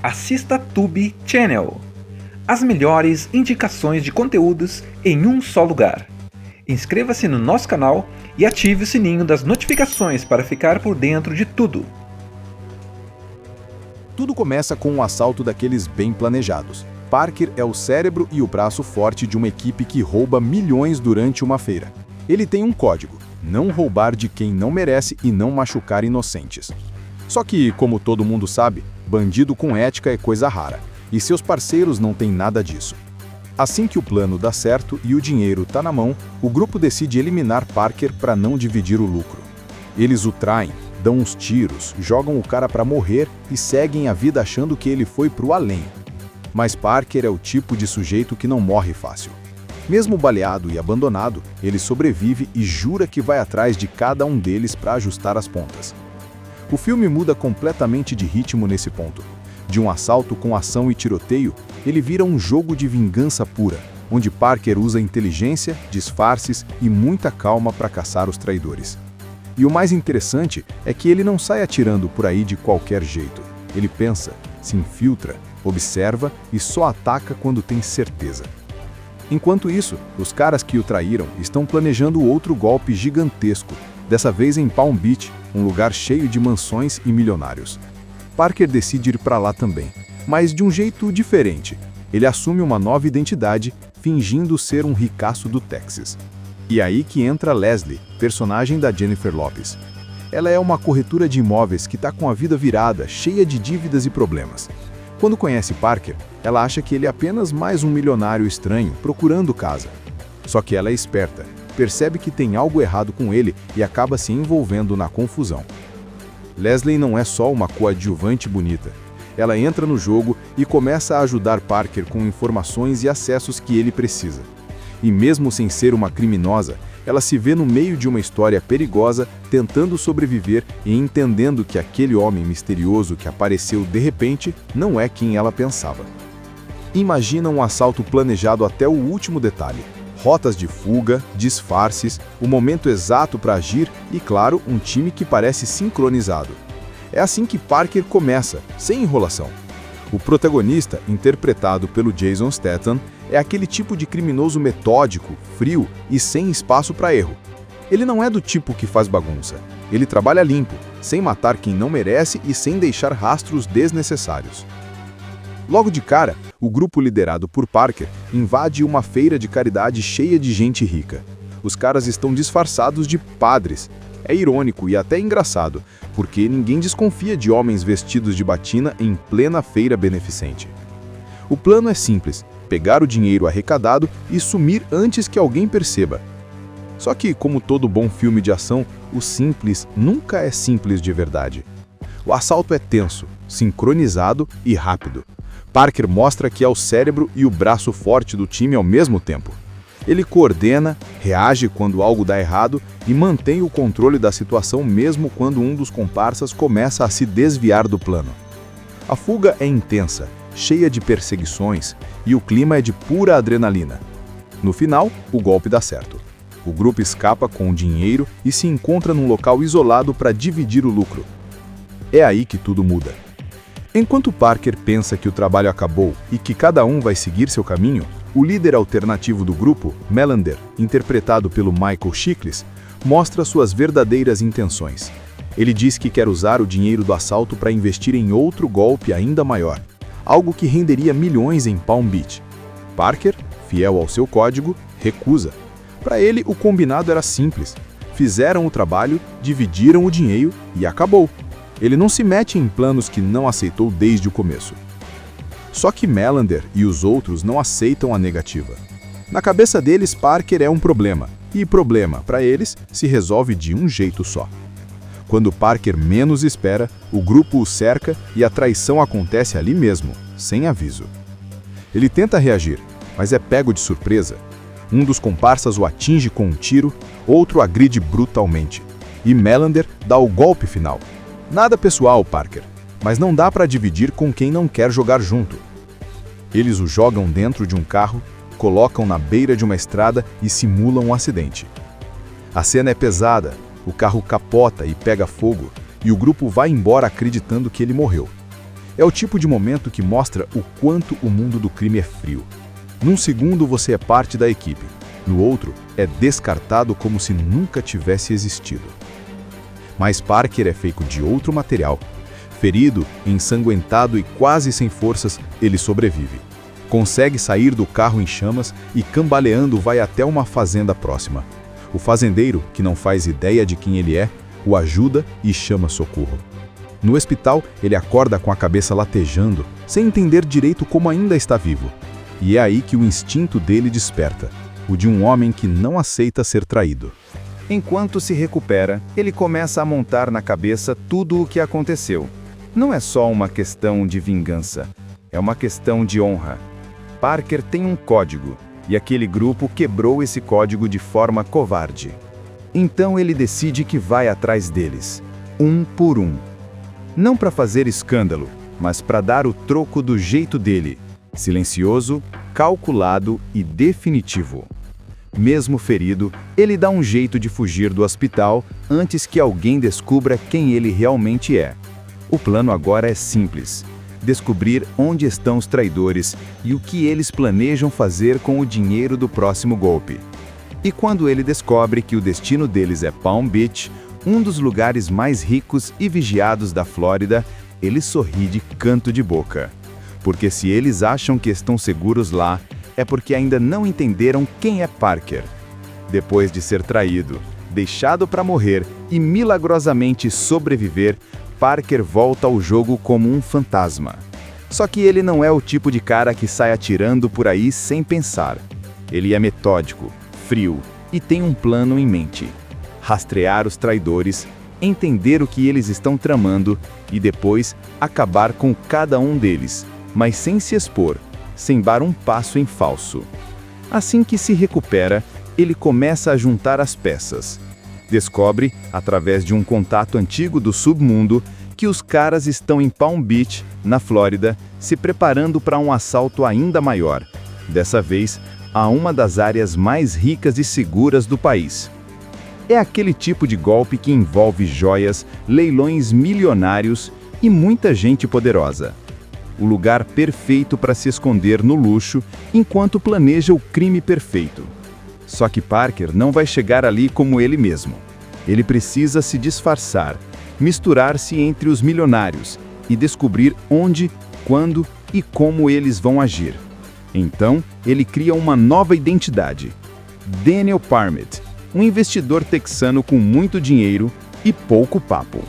assista Tube Channel. As melhores indicações de conteúdos em um só lugar. Inscreva-se no nosso canal e ative o sininho das notificações para ficar por dentro de tudo. Tudo começa com um assalto daqueles bem planejados. Parker é o cérebro e o braço forte de uma equipe que rouba milhões durante uma feira. Ele tem um código: não roubar de quem não merece e não machucar inocentes. Só que, como todo mundo sabe, bandido com ética é coisa rara, e seus parceiros não têm nada disso. Assim que o plano dá certo e o dinheiro tá na mão, o grupo decide eliminar Parker para não dividir o lucro. Eles o traem, dão uns tiros, jogam o cara para morrer e seguem a vida achando que ele foi pro além. Mas Parker é o tipo de sujeito que não morre fácil. Mesmo baleado e abandonado, ele sobrevive e jura que vai atrás de cada um deles para ajustar as pontas. O filme muda completamente de ritmo nesse ponto. De um assalto com ação e tiroteio, ele vira um jogo de vingança pura, onde Parker usa inteligência, disfarces e muita calma para caçar os traidores. E o mais interessante é que ele não sai atirando por aí de qualquer jeito. Ele pensa, se infiltra, observa e só ataca quando tem certeza. Enquanto isso, os caras que o traíram estão planejando outro golpe gigantesco, dessa vez em Palm Beach, um lugar cheio de mansões e milionários. Parker decide ir para lá também, mas de um jeito diferente. Ele assume uma nova identidade, fingindo ser um ricaço do Texas. E aí que entra Leslie, personagem da Jennifer Lopez. Ela é uma corretora de imóveis que está com a vida virada, cheia de dívidas e problemas. Quando conhece Parker, ela acha que ele é apenas mais um milionário estranho procurando casa. Só que ela é esperta, percebe que tem algo errado com ele e acaba se envolvendo na confusão. Leslie não é só uma coadjuvante bonita. Ela entra no jogo e começa a ajudar Parker com informações e acessos que ele precisa. E mesmo sem ser uma criminosa, ela se vê no meio de uma história perigosa, tentando sobreviver e entendendo que aquele homem misterioso que apareceu de repente não é quem ela pensava. Imagina um assalto planejado até o último detalhe. Rotas de fuga, disfarces, o momento exato para agir e, claro, um time que parece sincronizado. É assim que Parker começa, sem enrolação. O protagonista, interpretado pelo Jason Statham, é aquele tipo de criminoso metódico, frio e sem espaço para erro. Ele não é do tipo que faz bagunça. Ele trabalha limpo, sem matar quem não merece e sem deixar rastros desnecessários. Logo de cara, o grupo liderado por Parker invade uma feira de caridade cheia de gente rica. Os caras estão disfarçados de padres. É irônico e até engraçado, porque ninguém desconfia de homens vestidos de batina em plena feira beneficente. O plano é simples: pegar o dinheiro arrecadado e sumir antes que alguém perceba. Só que, como todo bom filme de ação, o simples nunca é simples de verdade. O assalto é tenso, sincronizado e rápido. Parker mostra que é o cérebro e o braço forte do time ao mesmo tempo. Ele coordena, reage quando algo dá errado e mantém o controle da situação mesmo quando um dos comparsas começa a se desviar do plano. A fuga é intensa, cheia de perseguições, e o clima é de pura adrenalina. No final, o golpe dá certo. O grupo escapa com o dinheiro e se encontra num local isolado para dividir o lucro. É aí que tudo muda. Enquanto Parker pensa que o trabalho acabou e que cada um vai seguir seu caminho, o líder alternativo do grupo, Melander, interpretado pelo Michael Chiklis, mostra suas verdadeiras intenções. Ele diz que quer usar o dinheiro do assalto para investir em outro golpe ainda maior, algo que renderia milhões em Palm Beach. Parker, fiel ao seu código, recusa. Para ele, o combinado era simples. Fizeram o trabalho, dividiram o dinheiro e acabou. Ele não se mete em planos que não aceitou desde o começo. Só que Melander e os outros não aceitam a negativa. Na cabeça deles, Parker é um problema, e problema, para eles, se resolve de um jeito só. Quando Parker menos espera, o grupo o cerca e a traição acontece ali mesmo, sem aviso. Ele tenta reagir, mas é pego de surpresa. Um dos comparsas o atinge com um tiro, outro agride brutalmente. E Melander dá o golpe final. Nada pessoal, Parker, mas não dá para dividir com quem não quer jogar junto. Eles o jogam dentro de um carro, colocam na beira de uma estrada e simulam um acidente. A cena é pesada, o carro capota e pega fogo, e o grupo vai embora acreditando que ele morreu. É o tipo de momento que mostra o quanto o mundo do crime é frio. Num segundo você é parte da equipe, no outro é descartado como se nunca tivesse existido. Mas Parker é feito de outro material. Ferido, ensanguentado e quase sem forças, ele sobrevive. Consegue sair do carro em chamas e, cambaleando, vai até uma fazenda próxima. O fazendeiro, que não faz ideia de quem ele é, o ajuda e chama socorro. No hospital, ele acorda com a cabeça latejando, sem entender direito como ainda está vivo. E é aí que o instinto dele desperta, o de um homem que não aceita ser traído. Enquanto se recupera, ele começa a montar na cabeça tudo o que aconteceu. Não é só uma questão de vingança, é uma questão de honra. Parker tem um código, e aquele grupo quebrou esse código de forma covarde. Então ele decide que vai atrás deles, um por um. Não para fazer escândalo, mas para dar o troco do jeito dele, silencioso, calculado e definitivo. Mesmo ferido, ele dá um jeito de fugir do hospital antes que alguém descubra quem ele realmente é. O plano agora é simples: descobrir onde estão os traidores e o que eles planejam fazer com o dinheiro do próximo golpe. E quando ele descobre que o destino deles é Palm Beach, um dos lugares mais ricos e vigiados da Flórida, ele sorri de canto de boca. Porque se eles acham que estão seguros lá, é porque ainda não entenderam quem é Parker. Depois de ser traído, deixado para morrer e milagrosamente sobreviver, Parker volta ao jogo como um fantasma. Só que ele não é o tipo de cara que sai atirando por aí sem pensar. Ele é metódico, frio e tem um plano em mente: rastrear os traidores, entender o que eles estão tramando e depois acabar com cada um deles, mas sem se expor, sem dar um passo em falso. Assim que se recupera, ele começa a juntar as peças. Descobre, através de um contato antigo do submundo, que os caras estão em Palm Beach, na Flórida, se preparando para um assalto ainda maior. Dessa vez, a uma das áreas mais ricas e seguras do país. É aquele tipo de golpe que envolve joias, leilões milionários e muita gente poderosa. O lugar perfeito para se esconder no luxo enquanto planeja o crime perfeito. Só que Parker não vai chegar ali como ele mesmo. Ele precisa se disfarçar, misturar-se entre os milionários e descobrir onde, quando e como eles vão agir. Então, ele cria uma nova identidade: Daniel Parmet, um investidor texano com muito dinheiro e pouco papo.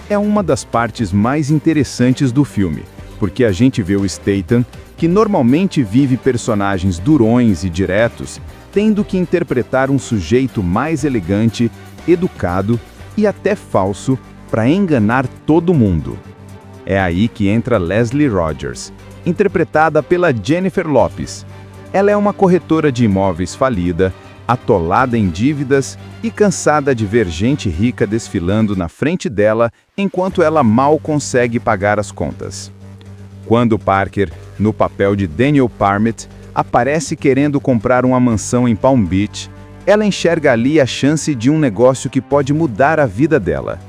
É uma das partes mais interessantes do filme, porque a gente vê o Statham, que normalmente vive personagens durões e diretos, tendo que interpretar um sujeito mais elegante, educado e até falso para enganar todo mundo. É aí que entra Leslie Rogers, interpretada pela Jennifer Lopez. Ela é uma corretora de imóveis falida, atolada em dívidas e cansada de ver gente rica desfilando na frente dela enquanto ela mal consegue pagar as contas. Quando Parker, no papel de Daniel Parmet, aparece querendo comprar uma mansão em Palm Beach, ela enxerga ali a chance de um negócio que pode mudar a vida dela.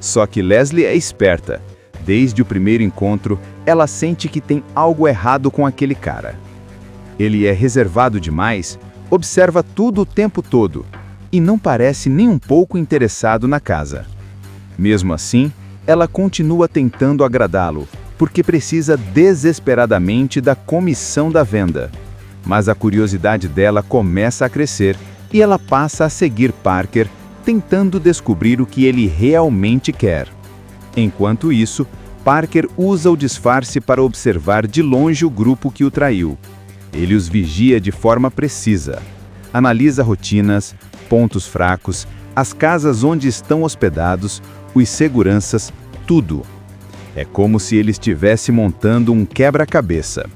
Só que Leslie é esperta. Desde o primeiro encontro, ela sente que tem algo errado com aquele cara. Ele é reservado demais, observa tudo o tempo todo e não parece nem um pouco interessado na casa. Mesmo assim, ela continua tentando agradá-lo, porque precisa desesperadamente da comissão da venda. Mas a curiosidade dela começa a crescer e ela passa a seguir Parker, tentando descobrir o que ele realmente quer. Enquanto isso, Parker usa o disfarce para observar de longe o grupo que o traiu. Ele os vigia de forma precisa. Analisa rotinas, pontos fracos, as casas onde estão hospedados, os seguranças, tudo. É como se ele estivesse montando um quebra-cabeça.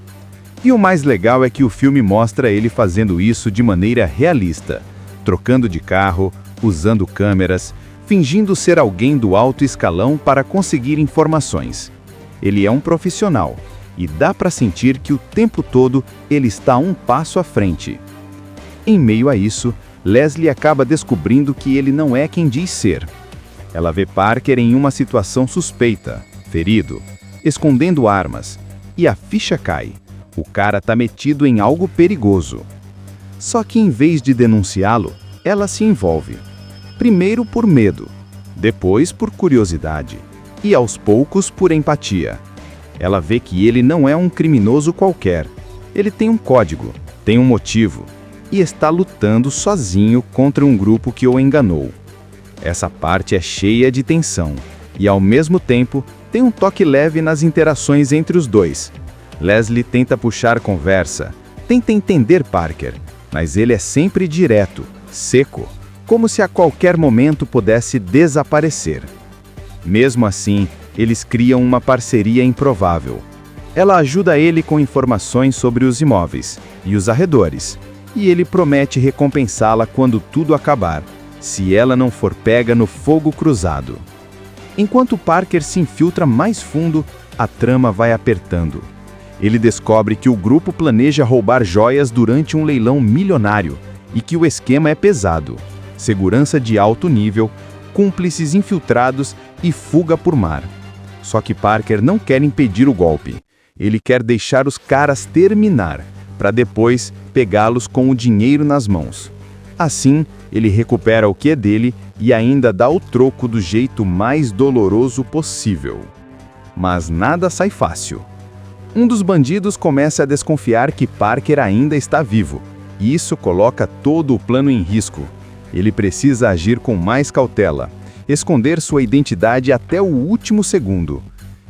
E o mais legal é que o filme mostra ele fazendo isso de maneira realista, trocando de carro, usando câmeras, fingindo ser alguém do alto escalão para conseguir informações. Ele é um profissional e dá para sentir que o tempo todo ele está um passo à frente. Em meio a isso, Leslie acaba descobrindo que ele não é quem diz ser. Ela vê Parker em uma situação suspeita, ferido, escondendo armas. E a ficha cai. O cara tá metido em algo perigoso. Só que em vez de denunciá-lo, ela se envolve. Primeiro por medo, depois por curiosidade e aos poucos por empatia. Ela vê que ele não é um criminoso qualquer. Ele tem um código, tem um motivo e está lutando sozinho contra um grupo que o enganou. Essa parte é cheia de tensão e, ao mesmo tempo, tem um toque leve nas interações entre os dois. Leslie tenta puxar conversa, tenta entender Parker, mas ele é sempre direto, seco, como se a qualquer momento pudesse desaparecer. Mesmo assim, eles criam uma parceria improvável. Ela ajuda ele com informações sobre os imóveis e os arredores, e ele promete recompensá-la quando tudo acabar, se ela não for pega no fogo cruzado. Enquanto Parker se infiltra mais fundo, a trama vai apertando. Ele descobre que o grupo planeja roubar joias durante um leilão milionário e que o esquema é pesado: segurança de alto nível, cúmplices infiltrados e fuga por mar. Só que Parker não quer impedir o golpe. Ele quer deixar os caras terminar, para depois pegá-los com o dinheiro nas mãos. Assim, ele recupera o que é dele e ainda dá o troco do jeito mais doloroso possível. Mas nada sai fácil. Um dos bandidos começa a desconfiar que Parker ainda está vivo, e isso coloca todo o plano em risco. Ele precisa agir com mais cautela, esconder sua identidade até o último segundo.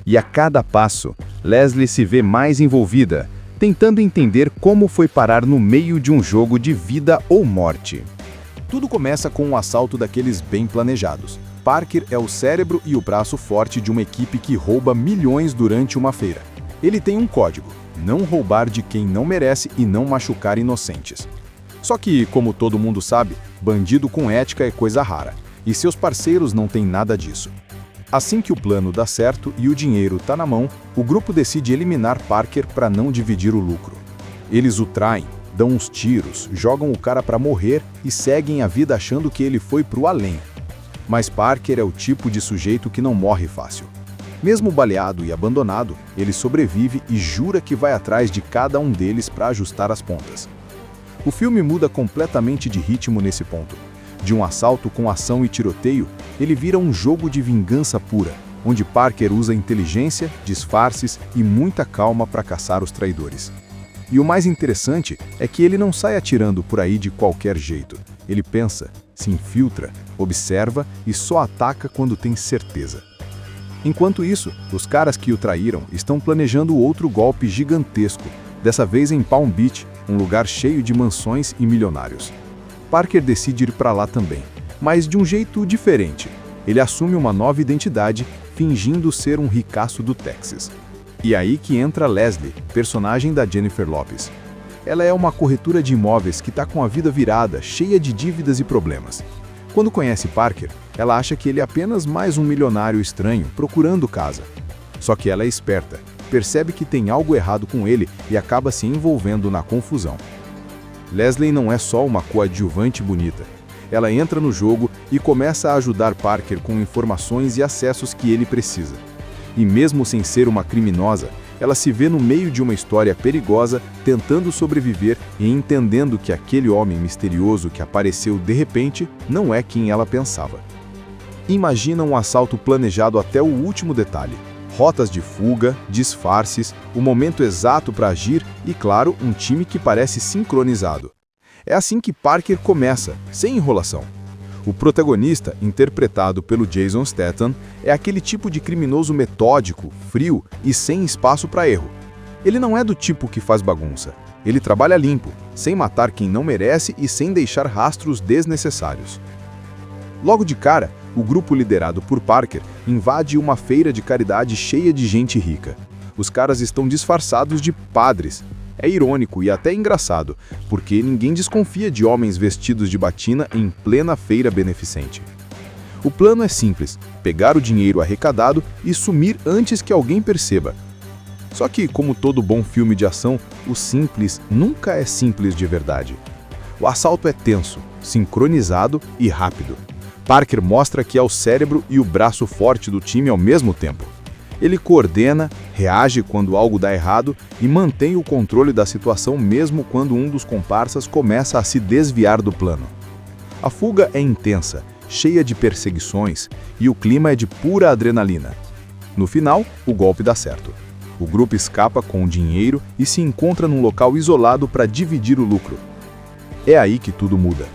E a cada passo, Leslie se vê mais envolvida, tentando entender como foi parar no meio de um jogo de vida ou morte. Tudo começa com um assalto daqueles bem planejados. Parker é o cérebro e o braço forte de uma equipe que rouba milhões durante uma feira. Ele tem um código: não roubar de quem não merece e não machucar inocentes. Só que, como todo mundo sabe, bandido com ética é coisa rara, e seus parceiros não têm nada disso. Assim que o plano dá certo e o dinheiro tá na mão, o grupo decide eliminar Parker para não dividir o lucro. Eles o traem, dão uns tiros, jogam o cara para morrer e seguem a vida achando que ele foi pro além. Mas Parker é o tipo de sujeito que não morre fácil. Mesmo baleado e abandonado, ele sobrevive e jura que vai atrás de cada um deles para ajustar as pontas. O filme muda completamente de ritmo nesse ponto. De um assalto com ação e tiroteio, ele vira um jogo de vingança pura, onde Parker usa inteligência, disfarces e muita calma para caçar os traidores. E o mais interessante é que ele não sai atirando por aí de qualquer jeito. Ele pensa, se infiltra, observa e só ataca quando tem certeza. Enquanto isso, os caras que o traíram estão planejando outro golpe gigantesco, dessa vez em Palm Beach, um lugar cheio de mansões e milionários. Parker decide ir para lá também, mas de um jeito diferente. Ele assume uma nova identidade, fingindo ser um ricaço do Texas. E aí que entra Leslie, personagem da Jennifer Lopez. Ela é uma corretora de imóveis que está com a vida virada, cheia de dívidas e problemas. Quando conhece Parker, ela acha que ele é apenas mais um milionário estranho procurando casa. Só que ela é esperta, percebe que tem algo errado com ele e acaba se envolvendo na confusão. Leslie não é só uma coadjuvante bonita. Ela entra no jogo e começa a ajudar Parker com informações e acessos que ele precisa. E mesmo sem ser uma criminosa, ela se vê no meio de uma história perigosa, tentando sobreviver e entendendo que aquele homem misterioso que apareceu de repente não é quem ela pensava. Imagina um assalto planejado até o último detalhe. Rotas de fuga, disfarces, o momento exato para agir e, claro, um time que parece sincronizado. É assim que Parker começa, sem enrolação. O protagonista, interpretado pelo Jason Statham, é aquele tipo de criminoso metódico, frio e sem espaço para erro. Ele não é do tipo que faz bagunça. Ele trabalha limpo, sem matar quem não merece e sem deixar rastros desnecessários. Logo de cara, o grupo liderado por Parker invade uma feira de caridade cheia de gente rica. Os caras estão disfarçados de padres. É irônico e até engraçado, porque ninguém desconfia de homens vestidos de batina em plena feira beneficente. O plano é simples: pegar o dinheiro arrecadado e sumir antes que alguém perceba. Só que, como todo bom filme de ação, o simples nunca é simples de verdade. O assalto é tenso, sincronizado e rápido. Parker mostra que é o cérebro e o braço forte do time ao mesmo tempo. Ele coordena, reage quando algo dá errado e mantém o controle da situação mesmo quando um dos comparsas começa a se desviar do plano. A fuga é intensa, cheia de perseguições, e o clima é de pura adrenalina. No final, o golpe dá certo. O grupo escapa com o dinheiro e se encontra num local isolado para dividir o lucro. É aí que tudo muda.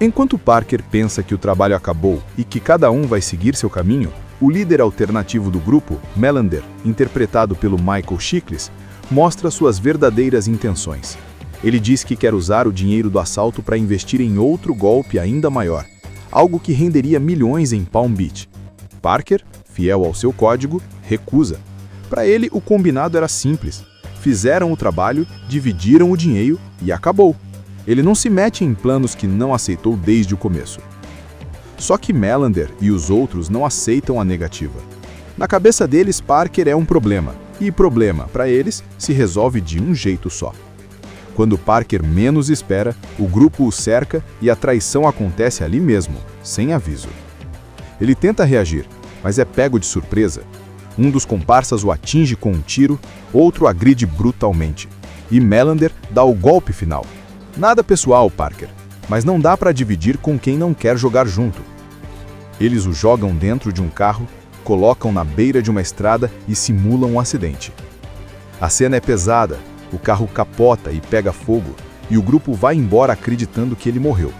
Enquanto Parker pensa que o trabalho acabou e que cada um vai seguir seu caminho, o líder alternativo do grupo, Melander, interpretado pelo Michael Chiklis, mostra suas verdadeiras intenções. Ele diz que quer usar o dinheiro do assalto para investir em outro golpe ainda maior, algo que renderia milhões em Palm Beach. Parker, fiel ao seu código, recusa. Para ele, o combinado era simples. Fizeram o trabalho, dividiram o dinheiro e acabou. Ele não se mete em planos que não aceitou desde o começo. Só que Melander e os outros não aceitam a negativa. Na cabeça deles, Parker é um problema, e problema, para eles, se resolve de um jeito só. Quando Parker menos espera, o grupo o cerca e a traição acontece ali mesmo, sem aviso. Ele tenta reagir, mas é pego de surpresa. Um dos comparsas o atinge com um tiro, outro agride brutalmente. E Melander dá o golpe final. Nada pessoal, Parker, mas não dá para dividir com quem não quer jogar junto. Eles o jogam dentro de um carro, colocam na beira de uma estrada e simulam um acidente. A cena é pesada, o carro capota e pega fogo, e o grupo vai embora acreditando que ele morreu.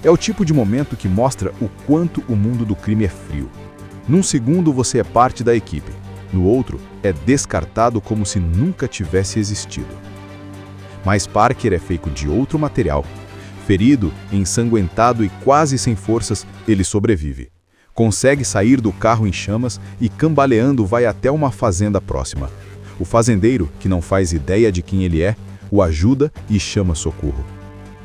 É o tipo de momento que mostra o quanto o mundo do crime é frio. Num segundo você é parte da equipe, no outro é descartado como se nunca tivesse existido. Mas Parker é feito de outro material. Ferido, ensanguentado e quase sem forças, ele sobrevive. Consegue sair do carro em chamas e, cambaleando, vai até uma fazenda próxima. O fazendeiro, que não faz ideia de quem ele é, o ajuda e chama socorro.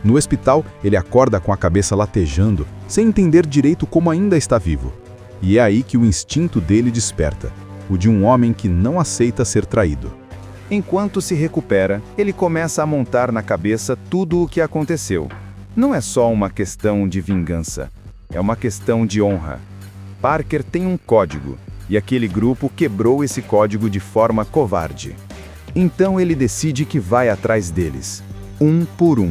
No hospital, ele acorda com a cabeça latejando, sem entender direito como ainda está vivo. E é aí que o instinto dele desperta, o de um homem que não aceita ser traído. Enquanto se recupera, ele começa a montar na cabeça tudo o que aconteceu. Não é só uma questão de vingança, é uma questão de honra. Parker tem um código, e aquele grupo quebrou esse código de forma covarde. Então ele decide que vai atrás deles, um por um.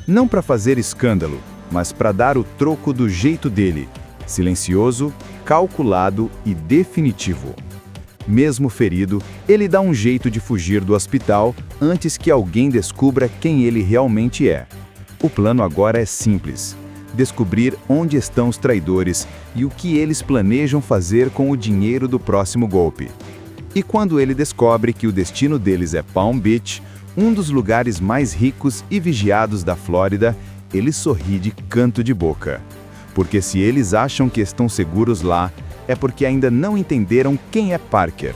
Não para fazer escândalo, mas para dar o troco do jeito dele, silencioso, calculado e definitivo. Mesmo ferido, ele dá um jeito de fugir do hospital antes que alguém descubra quem ele realmente é. O plano agora é simples: descobrir onde estão os traidores e o que eles planejam fazer com o dinheiro do próximo golpe. E quando ele descobre que o destino deles é Palm Beach, um dos lugares mais ricos e vigiados da Flórida, ele sorri de canto de boca. Porque se eles acham que estão seguros lá, é porque ainda não entenderam quem é Parker.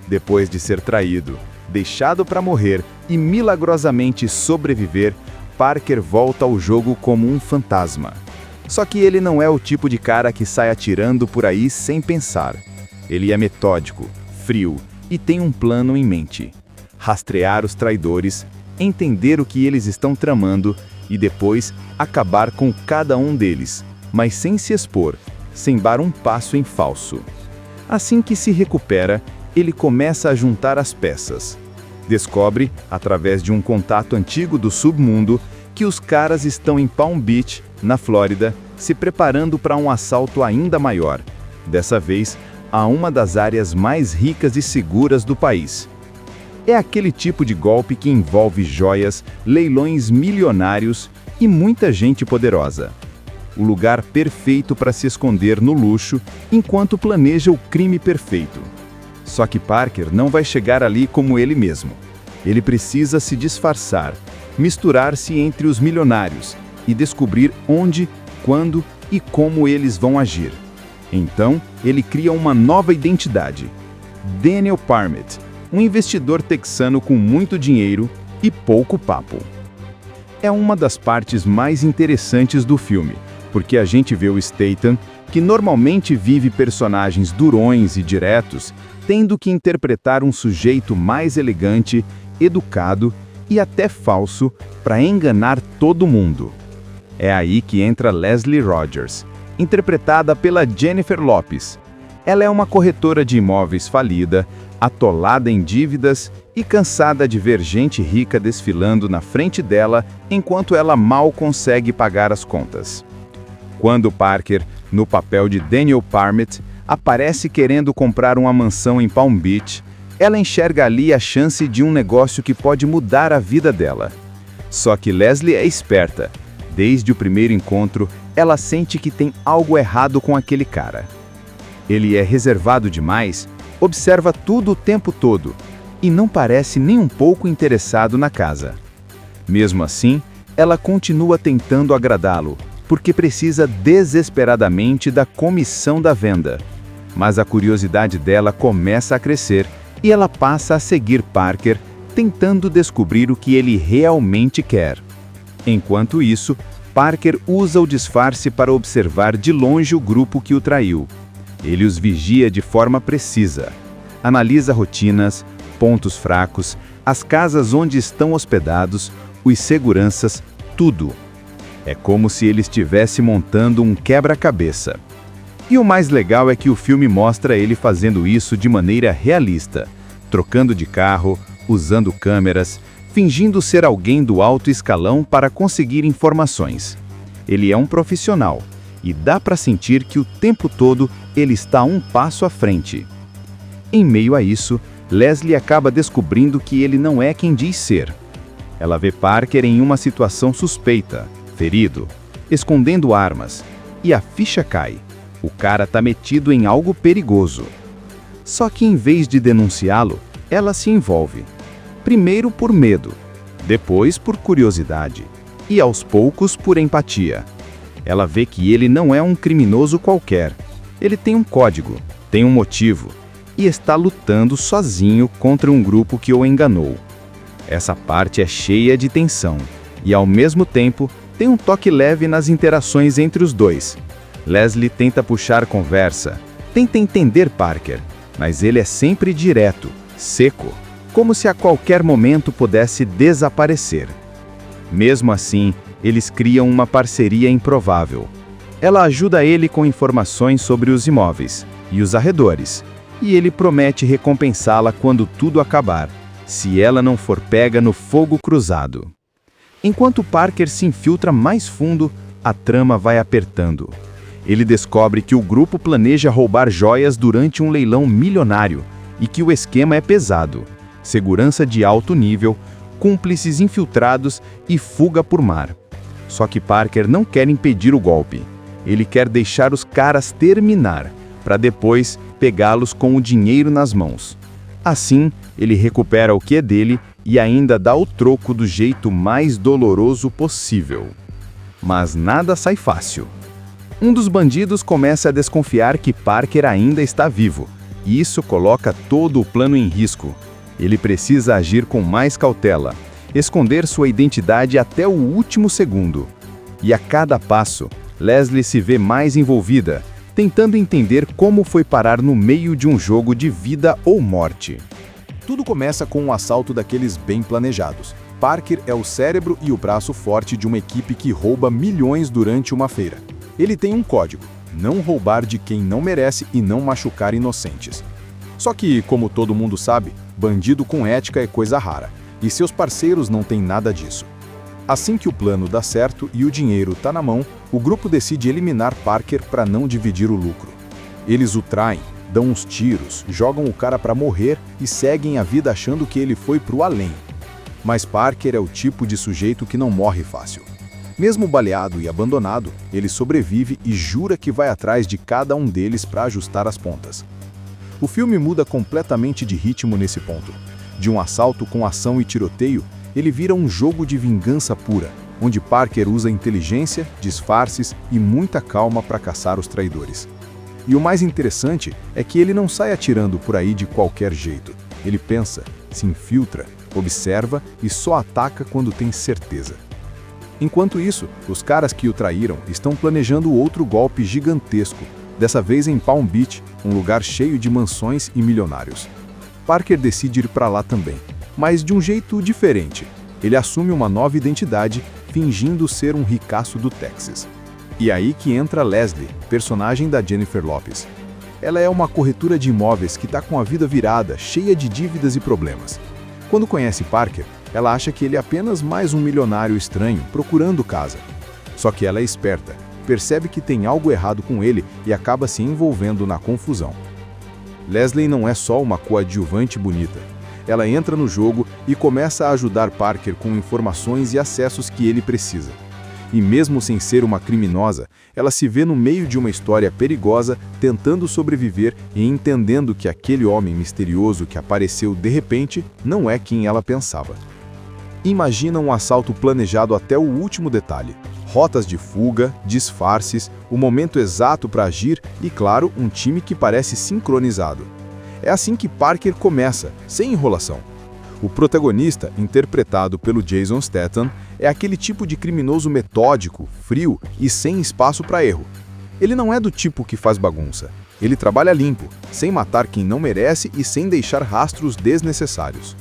Depois de ser traído, deixado para morrer e milagrosamente sobreviver, Parker volta ao jogo como um fantasma. Só que ele não é o tipo de cara que sai atirando por aí sem pensar. Ele é metódico, frio e tem um plano em mente: rastrear os traidores, entender o que eles estão tramando e depois acabar com cada um deles, mas sem se expor, sem dar um passo em falso. Assim que se recupera, ele começa a juntar as peças. Descobre, através de um contato antigo do submundo, que os caras estão em Palm Beach, na Flórida, se preparando para um assalto ainda maior. Dessa vez, a uma das áreas mais ricas e seguras do país. É aquele tipo de golpe que envolve joias, leilões milionários e muita gente poderosa. O lugar perfeito para se esconder no luxo enquanto planeja o crime perfeito. Só que Parker não vai chegar ali como ele mesmo. Ele precisa se disfarçar, misturar-se entre os milionários e descobrir onde, quando e como eles vão agir. Então, ele cria uma nova identidade: Daniel Parmet, um investidor texano com muito dinheiro e pouco papo. É uma das partes mais interessantes do filme, porque a gente vê o Statham, que normalmente vive personagens durões e diretos, tendo que interpretar um sujeito mais elegante, educado e até falso para enganar todo mundo. É aí que entra Leslie Rogers, interpretada pela Jennifer Lopez. Ela é uma corretora de imóveis falida, atolada em dívidas e cansada de ver gente rica desfilando na frente dela enquanto ela mal consegue pagar as contas. Quando Parker, no papel de Daniel Parmet, aparece querendo comprar uma mansão em Palm Beach, ela enxerga ali a chance de um negócio que pode mudar a vida dela. Só que Leslie é esperta. Desde o primeiro encontro, ela sente que tem algo errado com aquele cara. Ele é reservado demais, observa tudo o tempo todo e não parece nem um pouco interessado na casa. Mesmo assim, ela continua tentando agradá-lo, porque precisa desesperadamente da comissão da venda. Mas a curiosidade dela começa a crescer e ela passa a seguir Parker, tentando descobrir o que ele realmente quer. Enquanto isso, Parker usa o disfarce para observar de longe o grupo que o traiu. Ele os vigia de forma precisa. Analisa rotinas, pontos fracos, as casas onde estão hospedados, os seguranças, tudo. É como se ele estivesse montando um quebra-cabeça. E o mais legal é que o filme mostra ele fazendo isso de maneira realista, trocando de carro, usando câmeras, fingindo ser alguém do alto escalão para conseguir informações. Ele é um profissional, e dá para sentir que o tempo todo ele está um passo à frente. Em meio a isso, Leslie acaba descobrindo que ele não é quem diz ser. Ela vê Parker em uma situação suspeita, ferido, escondendo armas, e a ficha cai. O cara tá metido em algo perigoso. Só que em vez de denunciá-lo, ela se envolve. Primeiro por medo, depois por curiosidade e aos poucos por empatia. Ela vê que ele não é um criminoso qualquer. Ele tem um código, tem um motivo e está lutando sozinho contra um grupo que o enganou. Essa parte é cheia de tensão e, ao mesmo tempo, tem um toque leve nas interações entre os dois. Leslie tenta puxar conversa, tenta entender Parker, mas ele é sempre direto, seco, como se a qualquer momento pudesse desaparecer. Mesmo assim, eles criam uma parceria improvável. Ela ajuda ele com informações sobre os imóveis e os arredores, e ele promete recompensá-la quando tudo acabar, se ela não for pega no fogo cruzado. Enquanto Parker se infiltra mais fundo, a trama vai apertando. Ele descobre que o grupo planeja roubar joias durante um leilão milionário e que o esquema é pesado: segurança de alto nível, cúmplices infiltrados e fuga por mar. Só que Parker não quer impedir o golpe. Ele quer deixar os caras terminar, para depois pegá-los com o dinheiro nas mãos. Assim, ele recupera o que é dele e ainda dá o troco do jeito mais doloroso possível. Mas nada sai fácil. Um dos bandidos começa a desconfiar que Parker ainda está vivo, e isso coloca todo o plano em risco. Ele precisa agir com mais cautela, esconder sua identidade até o último segundo. E a cada passo, Leslie se vê mais envolvida, tentando entender como foi parar no meio de um jogo de vida ou morte. Tudo começa com um assalto daqueles bem planejados. Parker é o cérebro e o braço forte de uma equipe que rouba milhões durante uma feira. Ele tem um código: não roubar de quem não merece e não machucar inocentes. Só que, como todo mundo sabe, bandido com ética é coisa rara, e seus parceiros não têm nada disso. Assim que o plano dá certo e o dinheiro tá na mão, o grupo decide eliminar Parker para não dividir o lucro. Eles o traem, dão uns tiros, jogam o cara para morrer e seguem a vida achando que ele foi pro além. Mas Parker é o tipo de sujeito que não morre fácil. Mesmo baleado e abandonado, ele sobrevive e jura que vai atrás de cada um deles para ajustar as pontas. O filme muda completamente de ritmo nesse ponto. De um assalto com ação e tiroteio, ele vira um jogo de vingança pura, onde Parker usa inteligência, disfarces e muita calma para caçar os traidores. E o mais interessante é que ele não sai atirando por aí de qualquer jeito. Ele pensa, se infiltra, observa e só ataca quando tem certeza. Enquanto isso, os caras que o traíram estão planejando outro golpe gigantesco, dessa vez em Palm Beach, um lugar cheio de mansões e milionários. Parker decide ir para lá também, mas de um jeito diferente. Ele assume uma nova identidade, fingindo ser um ricaço do Texas. E aí que entra Leslie, personagem da Jennifer Lopez. Ela é uma corretora de imóveis que está com a vida virada, cheia de dívidas e problemas. Quando conhece Parker, ela acha que ele é apenas mais um milionário estranho procurando casa. Só que ela é esperta, percebe que tem algo errado com ele e acaba se envolvendo na confusão. Leslie não é só uma coadjuvante bonita. Ela entra no jogo e começa a ajudar Parker com informações e acessos que ele precisa. E mesmo sem ser uma criminosa, ela se vê no meio de uma história perigosa, tentando sobreviver e entendendo que aquele homem misterioso que apareceu de repente não é quem ela pensava. Imagina um assalto planejado até o último detalhe. Rotas de fuga, disfarces, o momento exato para agir e, claro, um time que parece sincronizado. É assim que Parker começa, sem enrolação. O protagonista, interpretado pelo Jason Statham, é aquele tipo de criminoso metódico, frio e sem espaço para erro. Ele não é do tipo que faz bagunça. Ele trabalha limpo, sem matar quem não merece e sem deixar rastros desnecessários.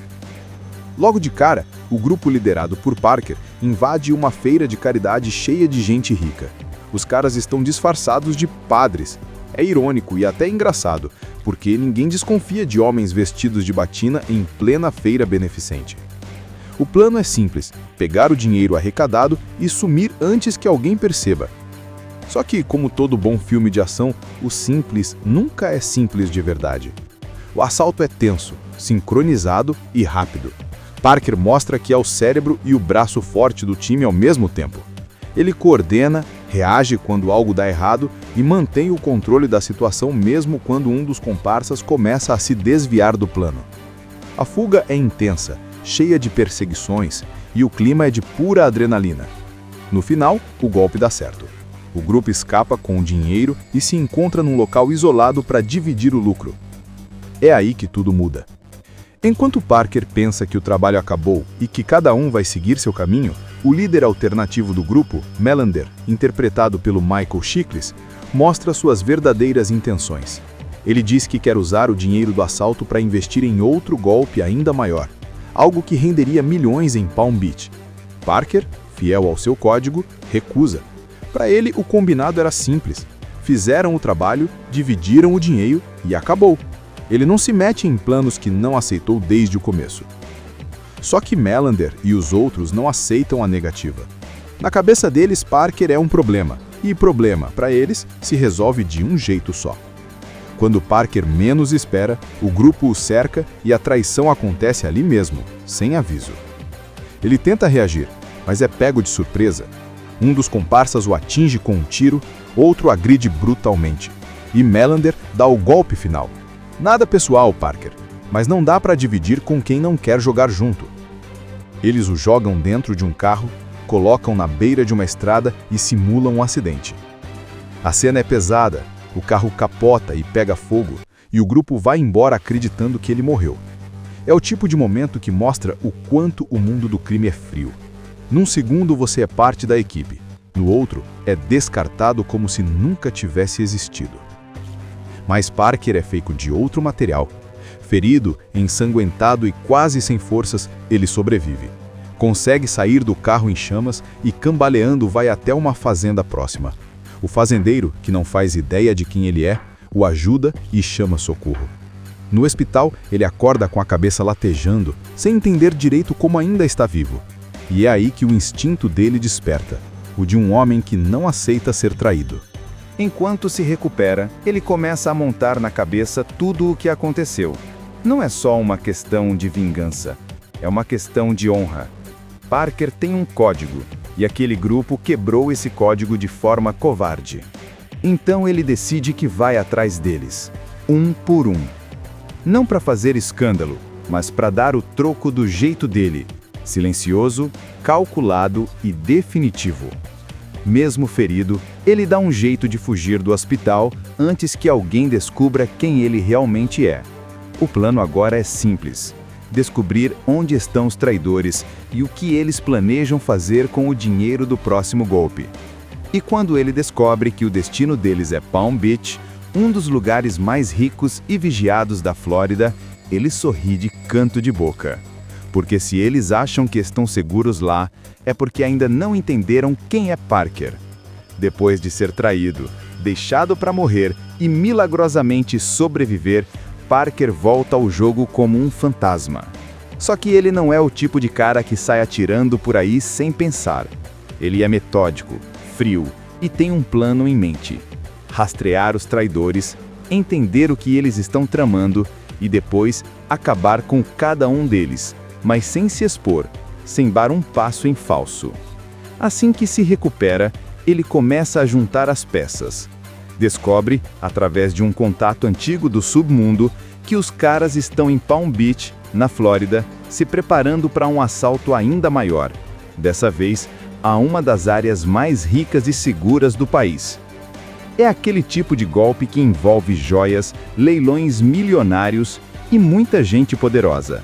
Logo de cara, o grupo liderado por Parker invade uma feira de caridade cheia de gente rica. Os caras estão disfarçados de padres. É irônico e até engraçado, porque ninguém desconfia de homens vestidos de batina em plena feira beneficente. O plano é simples: pegar o dinheiro arrecadado e sumir antes que alguém perceba. Só que, como todo bom filme de ação, o simples nunca é simples de verdade. O assalto é tenso, sincronizado e rápido. Parker mostra que é o cérebro e o braço forte do time ao mesmo tempo. Ele coordena, reage quando algo dá errado e mantém o controle da situação mesmo quando um dos comparsas começa a se desviar do plano. A fuga é intensa, cheia de perseguições, e o clima é de pura adrenalina. No final, o golpe dá certo. O grupo escapa com o dinheiro e se encontra num local isolado para dividir o lucro. É aí que tudo muda. Enquanto Parker pensa que o trabalho acabou e que cada um vai seguir seu caminho, o líder alternativo do grupo, Melander, interpretado pelo Michael Chiklis, mostra suas verdadeiras intenções. Ele diz que quer usar o dinheiro do assalto para investir em outro golpe ainda maior, algo que renderia milhões em Palm Beach. Parker, fiel ao seu código, recusa. Para ele, o combinado era simples. Fizeram o trabalho, dividiram o dinheiro e acabou. Ele não se mete em planos que não aceitou desde o começo. Só que Melander e os outros não aceitam a negativa. Na cabeça deles, Parker é um problema, e problema, para eles, se resolve de um jeito só. Quando Parker menos espera, o grupo o cerca e a traição acontece ali mesmo, sem aviso. Ele tenta reagir, mas é pego de surpresa. Um dos comparsas o atinge com um tiro, outro agride brutalmente. E Melander dá o golpe final. Nada pessoal, Parker, mas não dá para dividir com quem não quer jogar junto. Eles o jogam dentro de um carro, colocam na beira de uma estrada e simulam um acidente. A cena é pesada, o carro capota e pega fogo, e o grupo vai embora acreditando que ele morreu. É o tipo de momento que mostra o quanto o mundo do crime é frio. Num segundo você é parte da equipe, no outro é descartado como se nunca tivesse existido. Mas Parker é feito de outro material. Ferido, ensanguentado e quase sem forças, ele sobrevive. Consegue sair do carro em chamas e, cambaleando, vai até uma fazenda próxima. O fazendeiro, que não faz ideia de quem ele é, o ajuda e chama socorro. No hospital, ele acorda com a cabeça latejando, sem entender direito como ainda está vivo. E é aí que o instinto dele desperta, o de um homem que não aceita ser traído. Enquanto se recupera, ele começa a montar na cabeça tudo o que aconteceu. Não é só uma questão de vingança, é uma questão de honra. Parker tem um código, e aquele grupo quebrou esse código de forma covarde. Então ele decide que vai atrás deles, um por um. Não para fazer escândalo, mas para dar o troco do jeito dele, silencioso, calculado e definitivo. Mesmo ferido, ele dá um jeito de fugir do hospital antes que alguém descubra quem ele realmente é. O plano agora é simples: descobrir onde estão os traidores e o que eles planejam fazer com o dinheiro do próximo golpe. E quando ele descobre que o destino deles é Palm Beach, um dos lugares mais ricos e vigiados da Flórida, ele sorri de canto de boca. Porque se eles acham que estão seguros lá, é porque ainda não entenderam quem é Parker. Depois de ser traído, Deixado para morrer e milagrosamente sobreviver, Parker volta ao jogo como um fantasma. Só que ele não é o tipo de cara que sai atirando por aí sem pensar. Ele é metódico, frio e tem um plano em mente: rastrear os traidores, entender o que eles estão tramando e depois acabar com cada um deles, mas sem se expor, sem dar um passo em falso. Assim que se recupera, ele começa a juntar as peças. Descobre, através de um contato antigo do submundo, que os caras estão em Palm Beach, na Flórida, se preparando para um assalto ainda maior. Dessa vez, a uma das áreas mais ricas e seguras do país. É aquele tipo de golpe que envolve joias, leilões milionários e muita gente poderosa.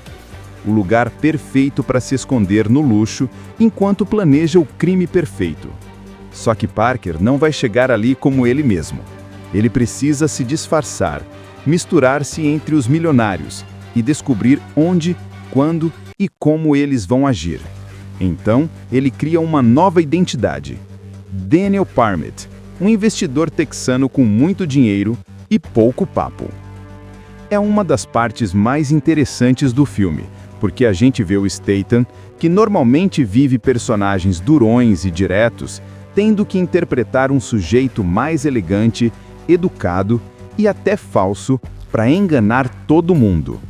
O lugar perfeito para se esconder no luxo enquanto planeja o crime perfeito. Só que Parker não vai chegar ali como ele mesmo. Ele precisa se disfarçar, misturar-se entre os milionários e descobrir onde, quando e como eles vão agir. Então, ele cria uma nova identidade: Daniel Parmet, um investidor texano com muito dinheiro e pouco papo. É uma das partes mais interessantes do filme, porque a gente vê o Statham, que normalmente vive personagens durões e diretos, tendo que interpretar um sujeito mais elegante, educado e até falso para enganar todo mundo.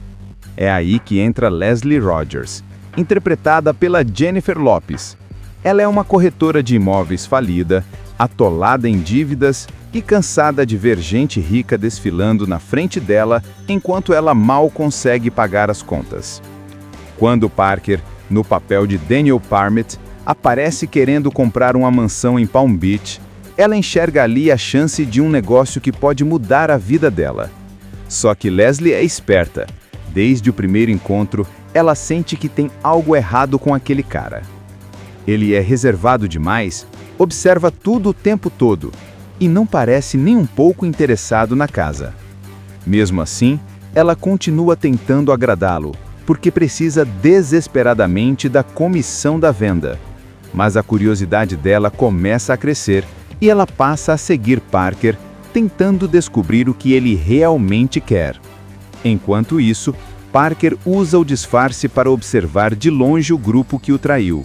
É aí que entra Leslie Rogers, interpretada pela Jennifer Lopez. Ela é uma corretora de imóveis falida, atolada em dívidas e cansada de ver gente rica desfilando na frente dela enquanto ela mal consegue pagar as contas. Quando Parker, no papel de Daniel Parmet, aparece querendo comprar uma mansão em Palm Beach, ela enxerga ali a chance de um negócio que pode mudar a vida dela. Só que Leslie é esperta. Desde o primeiro encontro, ela sente que tem algo errado com aquele cara. Ele é reservado demais, observa tudo o tempo todo e não parece nem um pouco interessado na casa. Mesmo assim, ela continua tentando agradá-lo, porque precisa desesperadamente da comissão da venda. Mas a curiosidade dela começa a crescer e ela passa a seguir Parker, tentando descobrir o que ele realmente quer. Enquanto isso, Parker usa o disfarce para observar de longe o grupo que o traiu.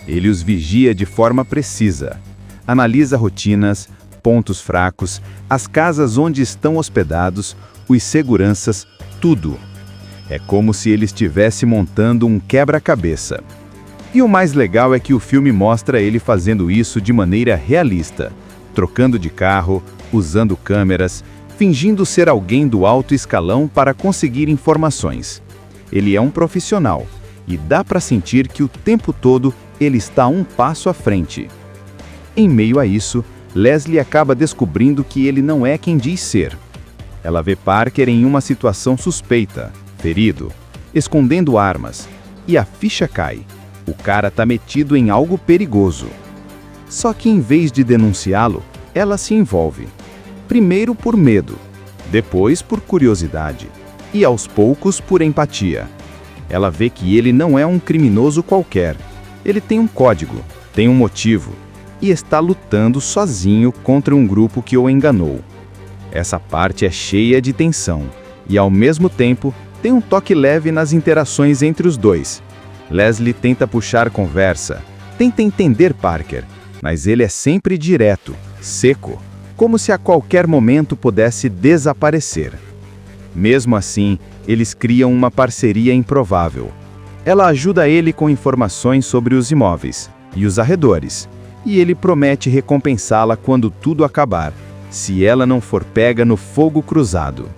Ele os vigia de forma precisa. Analisa rotinas, pontos fracos, as casas onde estão hospedados, os seguranças, tudo. É como se ele estivesse montando um quebra-cabeça. E o mais legal é que o filme mostra ele fazendo isso de maneira realista, trocando de carro, usando câmeras, fingindo ser alguém do alto escalão para conseguir informações. Ele é um profissional e dá para sentir que o tempo todo ele está um passo à frente. Em meio a isso, Leslie acaba descobrindo que ele não é quem diz ser. Ela vê Parker em uma situação suspeita, ferido, escondendo armas, e a ficha cai. O cara tá metido em algo perigoso. Só que em vez de denunciá-lo, ela se envolve. Primeiro por medo, depois por curiosidade e aos poucos por empatia. Ela vê que ele não é um criminoso qualquer. Ele tem um código, tem um motivo e está lutando sozinho contra um grupo que o enganou. Essa parte é cheia de tensão e, ao mesmo tempo, tem um toque leve nas interações entre os dois. Leslie tenta puxar conversa, tenta entender Parker, mas ele é sempre direto, seco, como se a qualquer momento pudesse desaparecer. Mesmo assim, eles criam uma parceria improvável. Ela ajuda ele com informações sobre os imóveis e os arredores, e ele promete recompensá-la quando tudo acabar, se ela não for pega no fogo cruzado.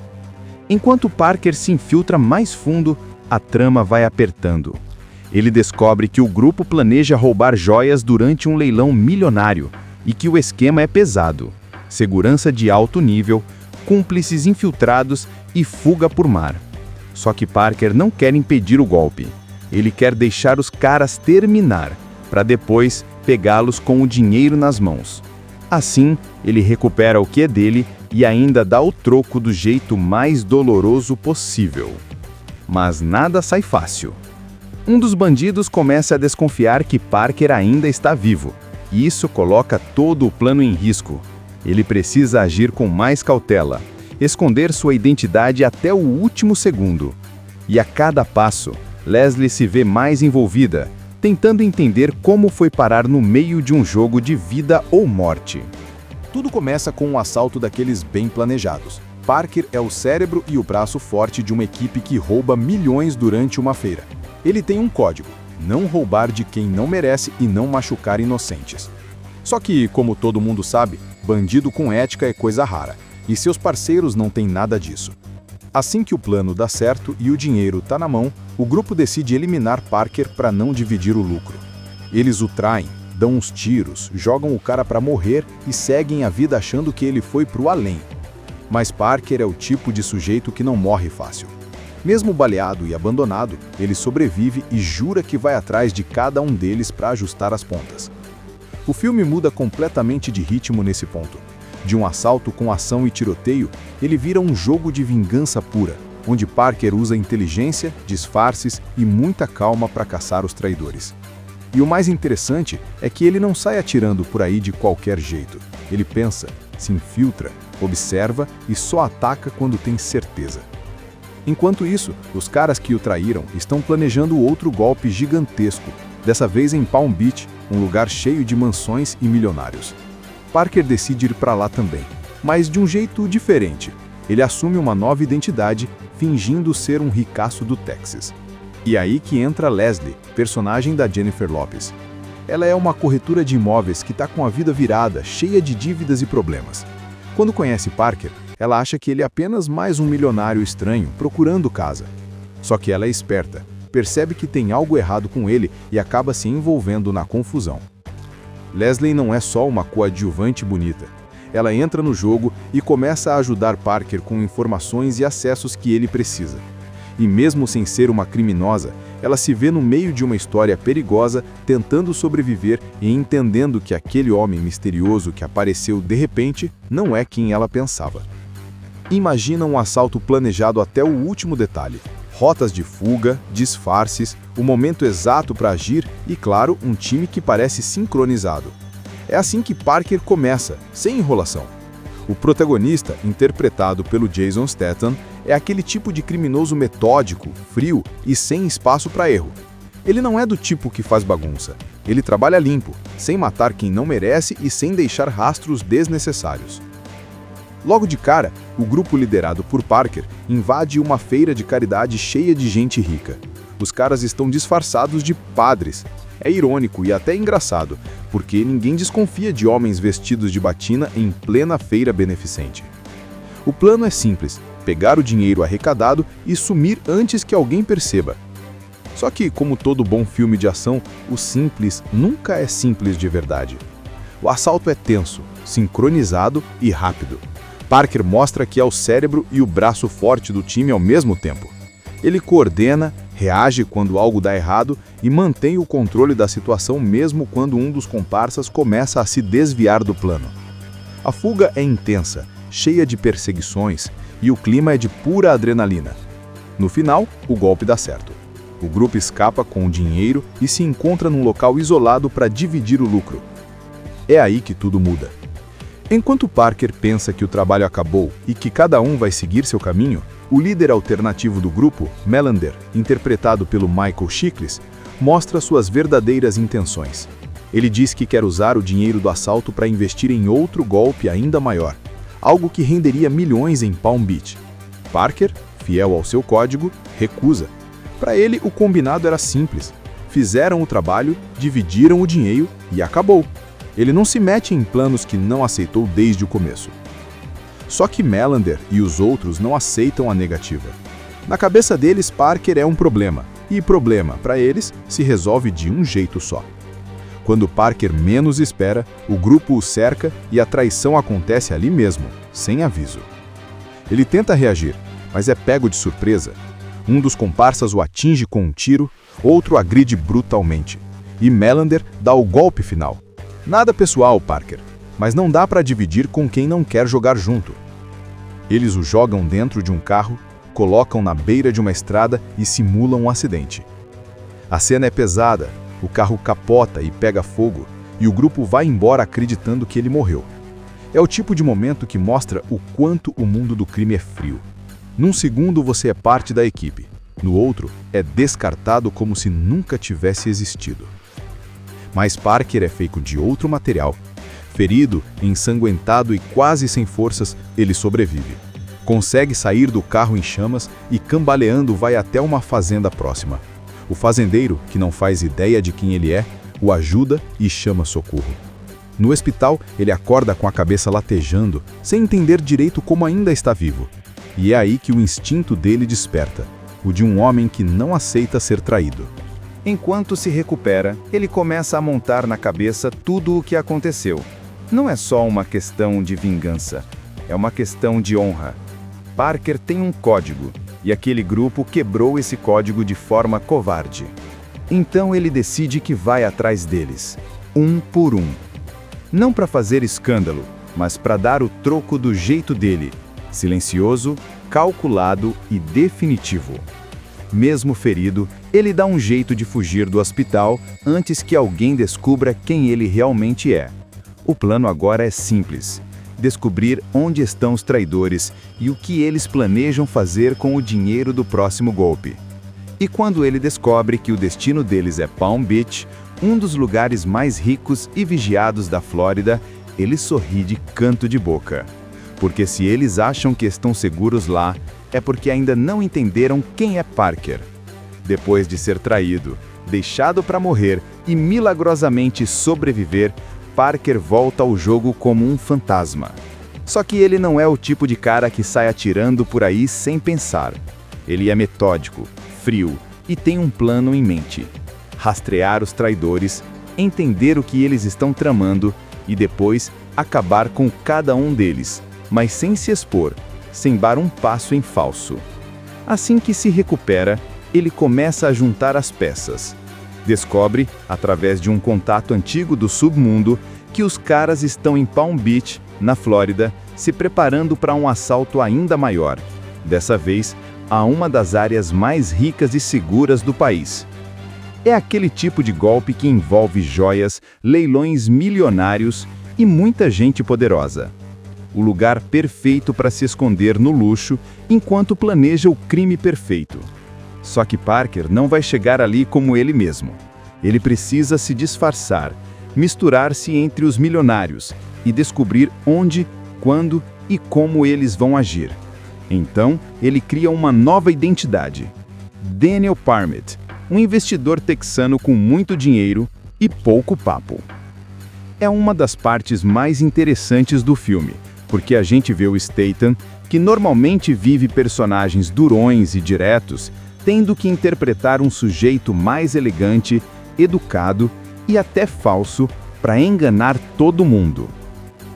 Enquanto Parker se infiltra mais fundo, a trama vai apertando. Ele descobre que o grupo planeja roubar joias durante um leilão milionário e que o esquema é pesado: segurança de alto nível, cúmplices infiltrados e fuga por mar. Só que Parker não quer impedir o golpe. Ele quer deixar os caras terminar, para depois pegá-los com o dinheiro nas mãos. Assim, ele recupera o que é dele e ainda dá o troco do jeito mais doloroso possível. Mas nada sai fácil. Um dos bandidos começa a desconfiar que Parker ainda está vivo, e isso coloca todo o plano em risco. Ele precisa agir com mais cautela, esconder sua identidade até o último segundo. E a cada passo, Leslie se vê mais envolvida, tentando entender como foi parar no meio de um jogo de vida ou morte. Tudo começa com um assalto daqueles bem planejados. Parker é o cérebro e o braço forte de uma equipe que rouba milhões durante uma feira. Ele tem um código: não roubar de quem não merece e não machucar inocentes. Só que, como todo mundo sabe, bandido com ética é coisa rara, e seus parceiros não têm nada disso. Assim que o plano dá certo e o dinheiro tá na mão, o grupo decide eliminar Parker para não dividir o lucro. Eles o traem, dão uns tiros, jogam o cara para morrer e seguem a vida achando que ele foi pro além. Mas Parker é o tipo de sujeito que não morre fácil. Mesmo baleado e abandonado, ele sobrevive e jura que vai atrás de cada um deles para ajustar as pontas. O filme muda completamente de ritmo nesse ponto. De um assalto com ação e tiroteio, ele vira um jogo de vingança pura, onde Parker usa inteligência, disfarces e muita calma para caçar os traidores. E o mais interessante é que ele não sai atirando por aí de qualquer jeito. Ele pensa, se infiltra, observa e só ataca quando tem certeza. Enquanto isso, os caras que o traíram estão planejando outro golpe gigantesco, dessa vez em Palm Beach, um lugar cheio de mansões e milionários. Parker decide ir para lá também, mas de um jeito diferente. Ele assume uma nova identidade, fingindo ser um ricaço do Texas. E aí que entra Leslie, personagem da Jennifer Lopez. Ela é uma corretora de imóveis que está com a vida virada, cheia de dívidas e problemas. Quando conhece Parker, ela acha que ele é apenas mais um milionário estranho procurando casa. Só que ela é esperta, percebe que tem algo errado com ele e acaba se envolvendo na confusão. Leslie não é só uma coadjuvante bonita. Ela entra no jogo e começa a ajudar Parker com informações e acessos que ele precisa. E mesmo sem ser uma criminosa, ela se vê no meio de uma história perigosa, tentando sobreviver e entendendo que aquele homem misterioso que apareceu de repente não é quem ela pensava. Imagina um assalto planejado até o último detalhe. Rotas de fuga, disfarces, o momento exato para agir e, claro, um time que parece sincronizado. É assim que Parker começa, sem enrolação. O protagonista, interpretado pelo Jason Statham, é aquele tipo de criminoso metódico, frio e sem espaço para erro. Ele não é do tipo que faz bagunça. Ele trabalha limpo, sem matar quem não merece e sem deixar rastros desnecessários. Logo de cara, o grupo liderado por Parker invade uma feira de caridade cheia de gente rica. Os caras estão disfarçados de padres. É irônico e até engraçado, porque ninguém desconfia de homens vestidos de batina em plena feira beneficente. O plano é simples: pegar o dinheiro arrecadado e sumir antes que alguém perceba. Só que, como todo bom filme de ação, o simples nunca é simples de verdade. O assalto é tenso, sincronizado e rápido. Parker mostra que é o cérebro e o braço forte do time ao mesmo tempo. Ele coordena, reage quando algo dá errado e mantém o controle da situação mesmo quando um dos comparsas começa a se desviar do plano. A fuga é intensa, cheia de perseguições, e o clima é de pura adrenalina. No final, o golpe dá certo. O grupo escapa com o dinheiro e se encontra num local isolado para dividir o lucro. É aí que tudo muda. Enquanto Parker pensa que o trabalho acabou e que cada um vai seguir seu caminho, o líder alternativo do grupo, Melander, interpretado pelo Michael Chiklis, mostra suas verdadeiras intenções. Ele diz que quer usar o dinheiro do assalto para investir em outro golpe ainda maior, algo que renderia milhões em Palm Beach. Parker, fiel ao seu código, recusa. Para ele, o combinado era simples. Fizeram o trabalho, dividiram o dinheiro e acabou. Ele não se mete em planos que não aceitou desde o começo. Só que Melander e os outros não aceitam a negativa. Na cabeça deles, Parker é um problema, e problema, para eles, se resolve de um jeito só. Quando Parker menos espera, o grupo o cerca e a traição acontece ali mesmo, sem aviso. Ele tenta reagir, mas é pego de surpresa. Um dos comparsas o atinge com um tiro, outro agride brutalmente. E Melander dá o golpe final. Nada pessoal, Parker, mas não dá para dividir com quem não quer jogar junto. Eles o jogam dentro de um carro, colocam na beira de uma estrada e simulam um acidente. A cena é pesada, o carro capota e pega fogo, e o grupo vai embora acreditando que ele morreu. É o tipo de momento que mostra o quanto o mundo do crime é frio. Num segundo você é parte da equipe, no outro é descartado como se nunca tivesse existido. Mas Parker é feito de outro material. Ferido, ensanguentado e quase sem forças, ele sobrevive. Consegue sair do carro em chamas e, cambaleando, vai até uma fazenda próxima. O fazendeiro, que não faz ideia de quem ele é, o ajuda e chama socorro. No hospital, ele acorda com a cabeça latejando, sem entender direito como ainda está vivo. E é aí que o instinto dele desperta, o de um homem que não aceita ser traído. Enquanto se recupera, ele começa a montar na cabeça tudo o que aconteceu. Não é só uma questão de vingança, é uma questão de honra. Parker tem um código, e aquele grupo quebrou esse código de forma covarde. Então ele decide que vai atrás deles, um por um. Não para fazer escândalo, mas para dar o troco do jeito dele, silencioso, calculado e definitivo. Mesmo ferido, ele dá um jeito de fugir do hospital antes que alguém descubra quem ele realmente é. O plano agora é simples: descobrir onde estão os traidores e o que eles planejam fazer com o dinheiro do próximo golpe. E quando ele descobre que o destino deles é Palm Beach, um dos lugares mais ricos e vigiados da Flórida, ele sorri de canto de boca. Porque se eles acham que estão seguros lá, é porque ainda não entenderam quem é Parker. Depois de ser traído, deixado para morrer e milagrosamente sobreviver, Parker volta ao jogo como um fantasma. Só que ele não é o tipo de cara que sai atirando por aí sem pensar. Ele é metódico, frio e tem um plano em mente: rastrear os traidores, entender o que eles estão tramando e depois acabar com cada um deles, mas sem se expor, sem dar um passo em falso. Assim que se recupera, ele começa a juntar as peças. Descobre, através de um contato antigo do submundo, que os caras estão em Palm Beach, na Flórida, se preparando para um assalto ainda maior. Dessa vez, a uma das áreas mais ricas e seguras do país. É aquele tipo de golpe que envolve joias, leilões milionários e muita gente poderosa. O lugar perfeito para se esconder no luxo enquanto planeja o crime perfeito. Só que Parker não vai chegar ali como ele mesmo. Ele precisa se disfarçar, misturar-se entre os milionários e descobrir onde, quando e como eles vão agir. Então, ele cria uma nova identidade: Daniel Parmet, um investidor texano com muito dinheiro e pouco papo. É uma das partes mais interessantes do filme, porque a gente vê o Statham, que normalmente vive personagens durões e diretos, tendo que interpretar um sujeito mais elegante, educado e até falso para enganar todo mundo.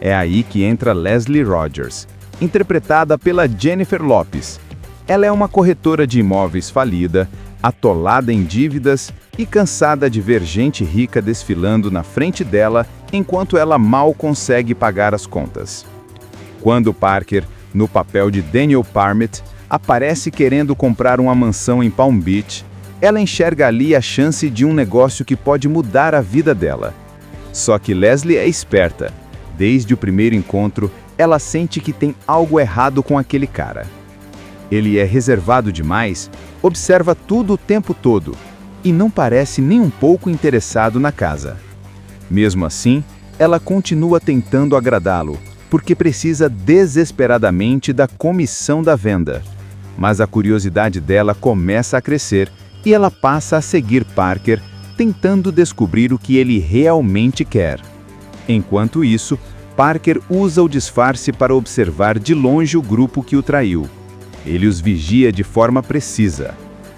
É aí que entra Leslie Rogers, interpretada pela Jennifer Lopez. Ela é uma corretora de imóveis falida, atolada em dívidas e cansada de ver gente rica desfilando na frente dela enquanto ela mal consegue pagar as contas. Quando Parker, no papel de Daniel Parmet, aparece querendo comprar uma mansão em Palm Beach, ela enxerga ali a chance de um negócio que pode mudar a vida dela. Só que Leslie é esperta. Desde o primeiro encontro, ela sente que tem algo errado com aquele cara. Ele é reservado demais, observa tudo o tempo todo e não parece nem um pouco interessado na casa. Mesmo assim, ela continua tentando agradá-lo, porque precisa desesperadamente da comissão da venda. Mas a curiosidade dela começa a crescer e ela passa a seguir Parker, tentando descobrir o que ele realmente quer. Enquanto isso, Parker usa o disfarce para observar de longe o grupo que o traiu. Ele os vigia de forma precisa.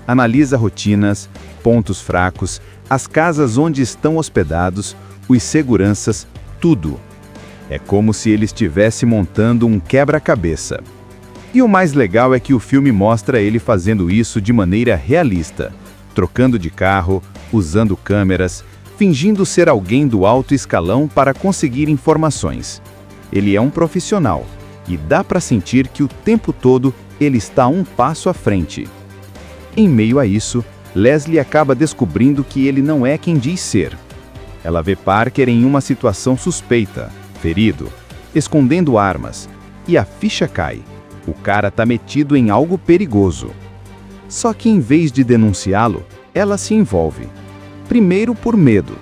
Analisa rotinas, pontos fracos, as casas onde estão hospedados, os seguranças, tudo. É como se ele estivesse montando um quebra-cabeça. E o mais legal é que o filme mostra ele fazendo isso de maneira realista, trocando de carro, usando câmeras, fingindo ser alguém do alto escalão para conseguir informações. Ele é um profissional e dá para sentir que o tempo todo ele está um passo à frente. Em meio a isso, Leslie acaba descobrindo que ele não é quem diz ser. Ela vê Parker em uma situação suspeita, ferido, escondendo armas, e a ficha cai. O cara tá metido em algo perigoso. Só que em vez de denunciá-lo, ela se envolve. Primeiro por medo,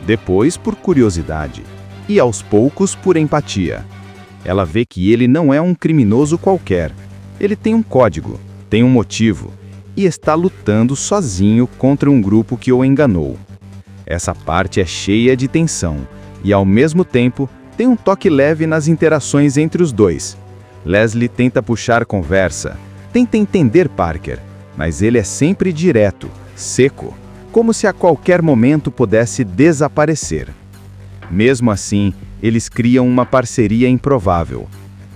depois por curiosidade e aos poucos por empatia. Ela vê que ele não é um criminoso qualquer. Ele tem um código, tem um motivo e está lutando sozinho contra um grupo que o enganou. Essa parte é cheia de tensão e, ao mesmo tempo, tem um toque leve nas interações entre os dois. Leslie tenta puxar conversa, tenta entender Parker, mas ele é sempre direto, seco, como se a qualquer momento pudesse desaparecer. Mesmo assim, eles criam uma parceria improvável.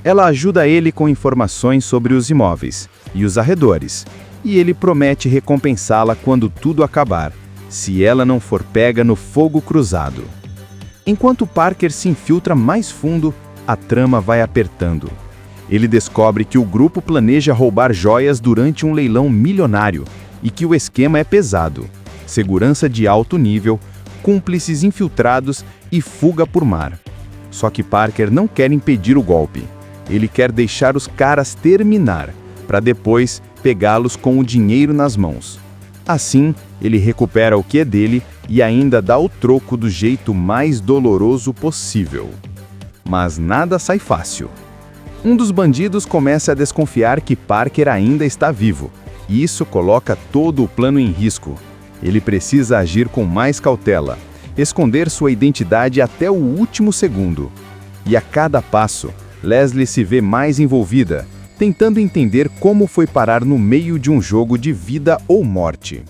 Ela ajuda ele com informações sobre os imóveis e os arredores, e ele promete recompensá-la quando tudo acabar, se ela não for pega no fogo cruzado. Enquanto Parker se infiltra mais fundo, a trama vai apertando. Ele descobre que o grupo planeja roubar joias durante um leilão milionário e que o esquema é pesado: segurança de alto nível, cúmplices infiltrados e fuga por mar. Só que Parker não quer impedir o golpe. Ele quer deixar os caras terminar, para depois pegá-los com o dinheiro nas mãos. Assim, ele recupera o que é dele e ainda dá o troco do jeito mais doloroso possível. Mas nada sai fácil. Um dos bandidos começa a desconfiar que Parker ainda está vivo, e isso coloca todo o plano em risco. Ele precisa agir com mais cautela, esconder sua identidade até o último segundo. E a cada passo, Leslie se vê mais envolvida, tentando entender como foi parar no meio de um jogo de vida ou morte.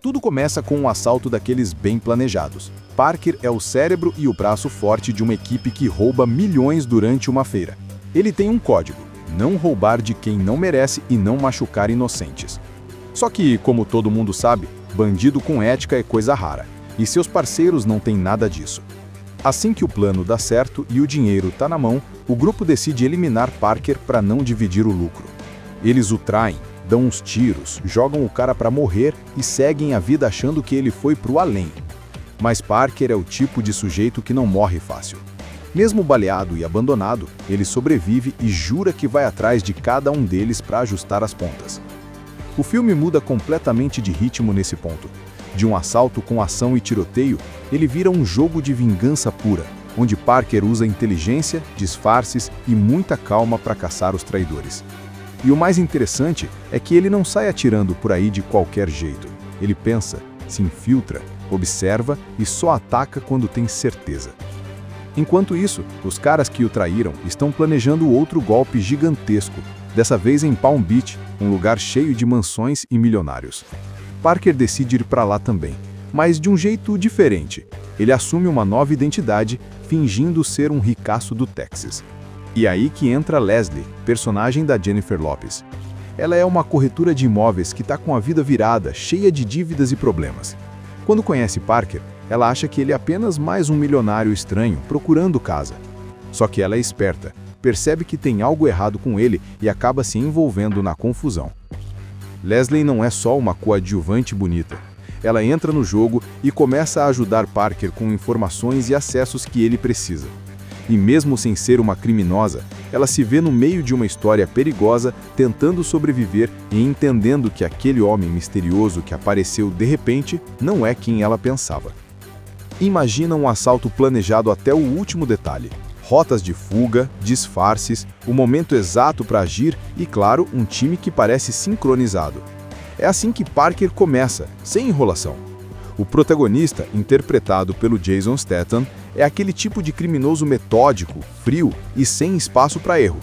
Tudo começa com um assalto daqueles bem planejados. Parker é o cérebro e o braço forte de uma equipe que rouba milhões durante uma feira. Ele tem um código: não roubar de quem não merece e não machucar inocentes. Só que, como todo mundo sabe, bandido com ética é coisa rara, e seus parceiros não têm nada disso. Assim que o plano dá certo e o dinheiro tá na mão, o grupo decide eliminar Parker para não dividir o lucro. Eles o traem, dão uns tiros, jogam o cara para morrer e seguem a vida achando que ele foi pro além. Mas Parker é o tipo de sujeito que não morre fácil. Mesmo baleado e abandonado, ele sobrevive e jura que vai atrás de cada um deles para ajustar as pontas. O filme muda completamente de ritmo nesse ponto. De um assalto com ação e tiroteio, ele vira um jogo de vingança pura, onde Parker usa inteligência, disfarces e muita calma para caçar os traidores. E o mais interessante é que ele não sai atirando por aí de qualquer jeito. Ele pensa, se infiltra, observa e só ataca quando tem certeza. Enquanto isso, os caras que o traíram estão planejando outro golpe gigantesco, dessa vez em Palm Beach, um lugar cheio de mansões e milionários. Parker decide ir para lá também, mas de um jeito diferente. Ele assume uma nova identidade, fingindo ser um ricaço do Texas. E aí que entra Leslie, personagem da Jennifer Lopez. Ela é uma corretora de imóveis que está com a vida virada, cheia de dívidas e problemas. Quando conhece Parker, ela acha que ele é apenas mais um milionário estranho procurando casa. Só que ela é esperta, percebe que tem algo errado com ele e acaba se envolvendo na confusão. Leslie não é só uma coadjuvante bonita. Ela entra no jogo e começa a ajudar Parker com informações e acessos que ele precisa. E mesmo sem ser uma criminosa, ela se vê no meio de uma história perigosa, tentando sobreviver e entendendo que aquele homem misterioso que apareceu de repente não é quem ela pensava. Imagina um assalto planejado até o último detalhe. Rotas de fuga, disfarces, o momento exato para agir e, claro, um time que parece sincronizado. É assim que Parker começa, sem enrolação. O protagonista, interpretado pelo Jason Statham, é aquele tipo de criminoso metódico, frio e sem espaço para erro.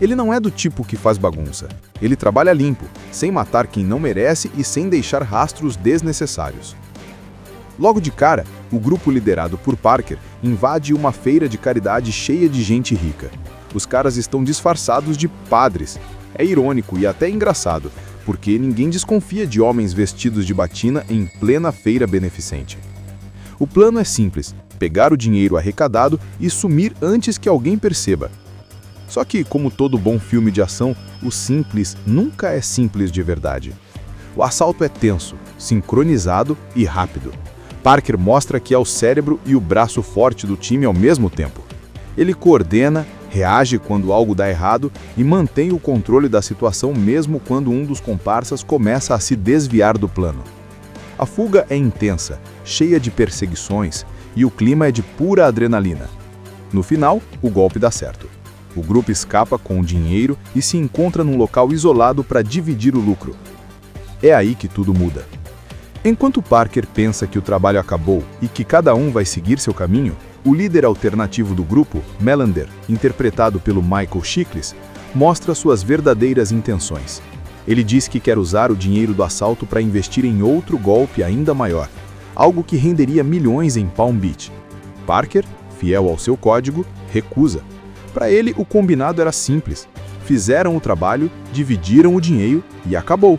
Ele não é do tipo que faz bagunça. Ele trabalha limpo, sem matar quem não merece e sem deixar rastros desnecessários. Logo de cara, o grupo liderado por Parker invade uma feira de caridade cheia de gente rica. Os caras estão disfarçados de padres. É irônico e até engraçado, porque ninguém desconfia de homens vestidos de batina em plena feira beneficente. O plano é simples: pegar o dinheiro arrecadado e sumir antes que alguém perceba. Só que, como todo bom filme de ação, o simples nunca é simples de verdade. O assalto é tenso, sincronizado e rápido. Parker mostra que é o cérebro e o braço forte do time ao mesmo tempo. Ele coordena, reage quando algo dá errado e mantém o controle da situação mesmo quando um dos comparsas começa a se desviar do plano. A fuga é intensa, cheia de perseguições e o clima é de pura adrenalina. No final, o golpe dá certo. O grupo escapa com o dinheiro e se encontra num local isolado para dividir o lucro. É aí que tudo muda. Enquanto Parker pensa que o trabalho acabou e que cada um vai seguir seu caminho, o líder alternativo do grupo, Melander, interpretado pelo Michael Chiklis, mostra suas verdadeiras intenções. Ele diz que quer usar o dinheiro do assalto para investir em outro golpe ainda maior, algo que renderia milhões em Palm Beach. Parker, fiel ao seu código, recusa. Para ele, o combinado era simples. Fizeram o trabalho, dividiram o dinheiro e acabou.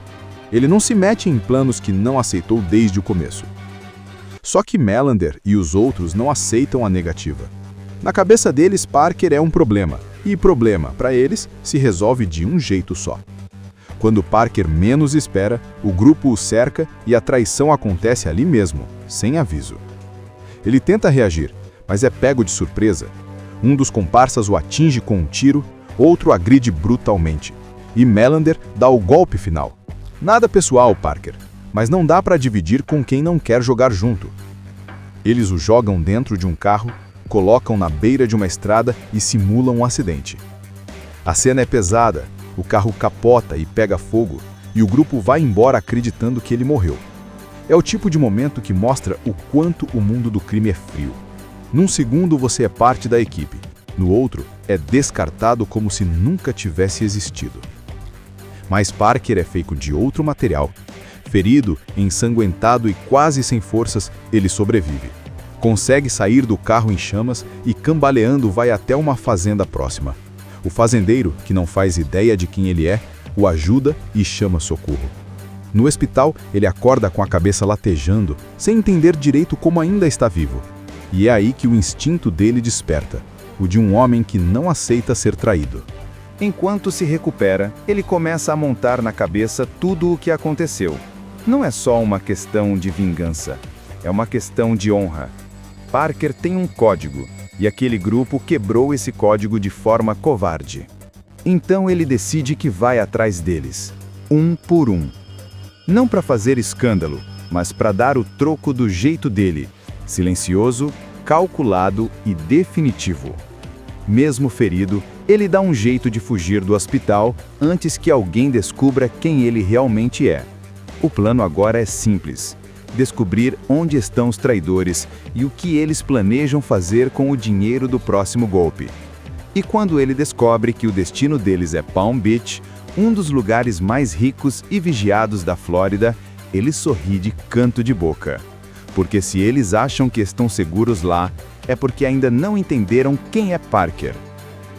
Ele não se mete em planos que não aceitou desde o começo. Só que Melander e os outros não aceitam a negativa. Na cabeça deles, Parker é um problema, e problema, para eles, se resolve de um jeito só. Quando Parker menos espera, o grupo o cerca e a traição acontece ali mesmo, sem aviso. Ele tenta reagir, mas é pego de surpresa. Um dos comparsas o atinge com um tiro, outro agride brutalmente. E Melander dá o golpe final. Nada pessoal, Parker, mas não dá para dividir com quem não quer jogar junto. Eles o jogam dentro de um carro, colocam na beira de uma estrada e simulam um acidente. A cena é pesada, o carro capota e pega fogo, e o grupo vai embora acreditando que ele morreu. É o tipo de momento que mostra o quanto o mundo do crime é frio. Num segundo você é parte da equipe, no outro é descartado como se nunca tivesse existido. Mas Parker é feito de outro material. Ferido, ensanguentado e quase sem forças, ele sobrevive. Consegue sair do carro em chamas e, cambaleando, vai até uma fazenda próxima. O fazendeiro, que não faz ideia de quem ele é, o ajuda e chama socorro. No hospital, ele acorda com a cabeça latejando, sem entender direito como ainda está vivo. E é aí que o instinto dele desperta, o de um homem que não aceita ser traído. Enquanto se recupera, ele começa a montar na cabeça tudo o que aconteceu. Não é só uma questão de vingança, é uma questão de honra. Parker tem um código, e aquele grupo quebrou esse código de forma covarde. Então ele decide que vai atrás deles, um por um. Não para fazer escândalo, mas para dar o troco do jeito dele, silencioso, calculado e definitivo. Mesmo ferido, ele dá um jeito de fugir do hospital antes que alguém descubra quem ele realmente é. O plano agora é simples: descobrir onde estão os traidores e o que eles planejam fazer com o dinheiro do próximo golpe. E quando ele descobre que o destino deles é Palm Beach, um dos lugares mais ricos e vigiados da Flórida, ele sorri de canto de boca. Porque se eles acham que estão seguros lá, é porque ainda não entenderam quem é Parker.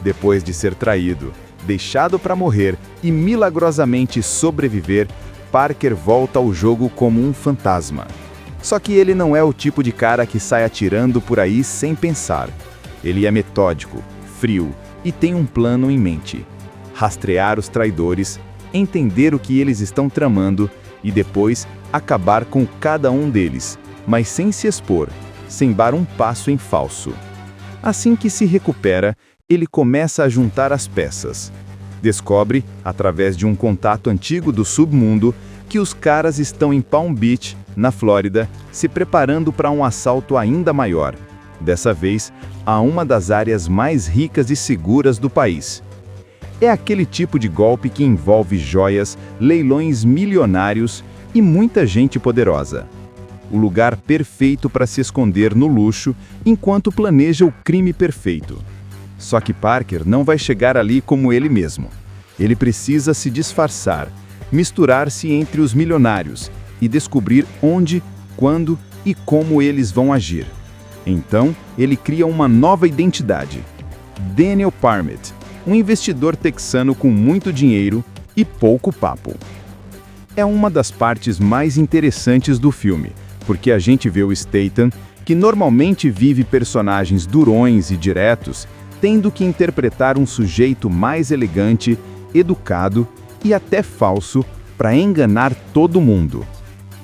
Depois de ser traído, deixado para morrer e milagrosamente sobreviver, Parker volta ao jogo como um fantasma. Só que ele não é o tipo de cara que sai atirando por aí sem pensar. Ele é metódico, frio e tem um plano em mente: rastrear os traidores, entender o que eles estão tramando e depois acabar com cada um deles, mas sem se expor, sem dar um passo em falso. Assim que se recupera, ele começa a juntar as peças. Descobre, através de um contato antigo do submundo, que os caras estão em Palm Beach, na Flórida, se preparando para um assalto ainda maior. Dessa vez, a uma das áreas mais ricas e seguras do país. É aquele tipo de golpe que envolve joias, leilões milionários e muita gente poderosa. O lugar perfeito para se esconder no luxo enquanto planeja o crime perfeito. Só que Parker não vai chegar ali como ele mesmo. Ele precisa se disfarçar, misturar-se entre os milionários e descobrir onde, quando e como eles vão agir. Então, ele cria uma nova identidade: Daniel Parmet, um investidor texano com muito dinheiro e pouco papo. É uma das partes mais interessantes do filme, porque a gente vê o Statham, que normalmente vive personagens durões e diretos, tendo que interpretar um sujeito mais elegante, educado e até falso para enganar todo mundo.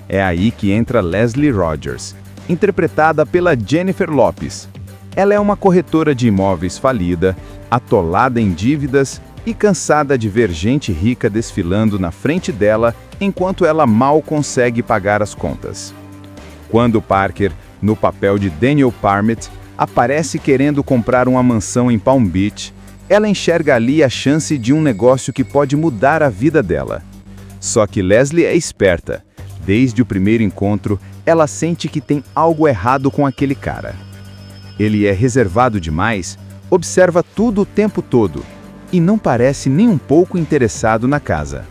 É aí que entra Leslie Rogers, interpretada pela Jennifer Lopez. Ela é uma corretora de imóveis falida, atolada em dívidas e cansada de ver gente rica desfilando na frente dela enquanto ela mal consegue pagar as contas. Quando Parker, no papel de Daniel Parmet, aparece querendo comprar uma mansão em Palm Beach, ela enxerga ali a chance de um negócio que pode mudar a vida dela. Só que Leslie é esperta. Desde o primeiro encontro, ela sente que tem algo errado com aquele cara. Ele é reservado demais, observa tudo o tempo todo e não parece nem um pouco interessado na casa.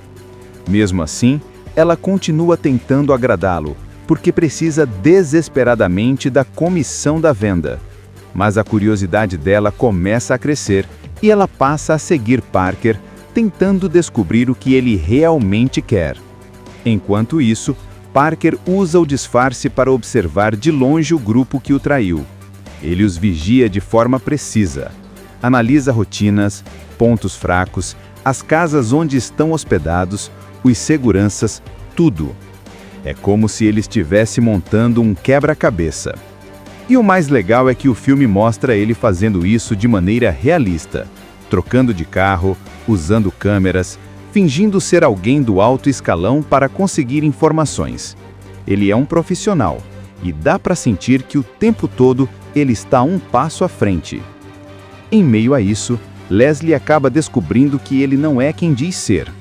Mesmo assim, ela continua tentando agradá-lo, porque precisa desesperadamente da comissão da venda. Mas a curiosidade dela começa a crescer e ela passa a seguir Parker, tentando descobrir o que ele realmente quer. Enquanto isso, Parker usa o disfarce para observar de longe o grupo que o traiu. Ele os vigia de forma precisa. Analisa rotinas, pontos fracos, as casas onde estão hospedados, os seguranças, tudo. É como se ele estivesse montando um quebra-cabeça. E o mais legal é que o filme mostra ele fazendo isso de maneira realista, trocando de carro, usando câmeras, fingindo ser alguém do alto escalão para conseguir informações. Ele é um profissional, e dá para sentir que o tempo todo ele está um passo à frente. Em meio a isso, Leslie acaba descobrindo que ele não é quem diz ser.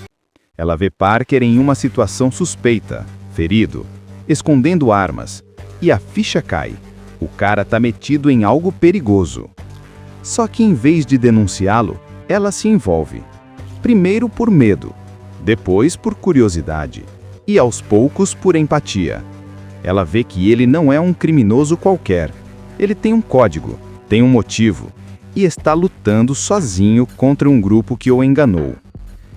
Ela vê Parker em uma situação suspeita, ferido, escondendo armas, e a ficha cai. O cara tá metido em algo perigoso. Só que em vez de denunciá-lo, ela se envolve. Primeiro por medo, depois por curiosidade, e aos poucos por empatia. Ela vê que ele não é um criminoso qualquer. Ele tem um código, tem um motivo, e está lutando sozinho contra um grupo que o enganou.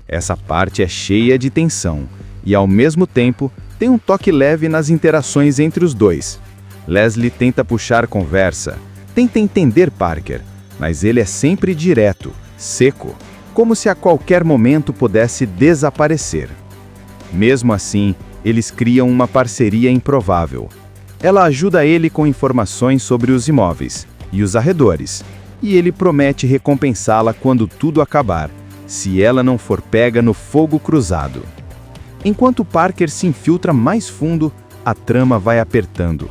Essa parte é cheia de tensão, e ao mesmo tempo tem um toque leve nas interações entre os dois. Leslie tenta puxar conversa, tenta entender Parker, mas ele é sempre direto, seco, como se a qualquer momento pudesse desaparecer. Mesmo assim, eles criam uma parceria improvável. Ela ajuda ele com informações sobre os imóveis e os arredores, e ele promete recompensá-la quando tudo acabar, se ela não for pega no fogo cruzado. Enquanto Parker se infiltra mais fundo, a trama vai apertando.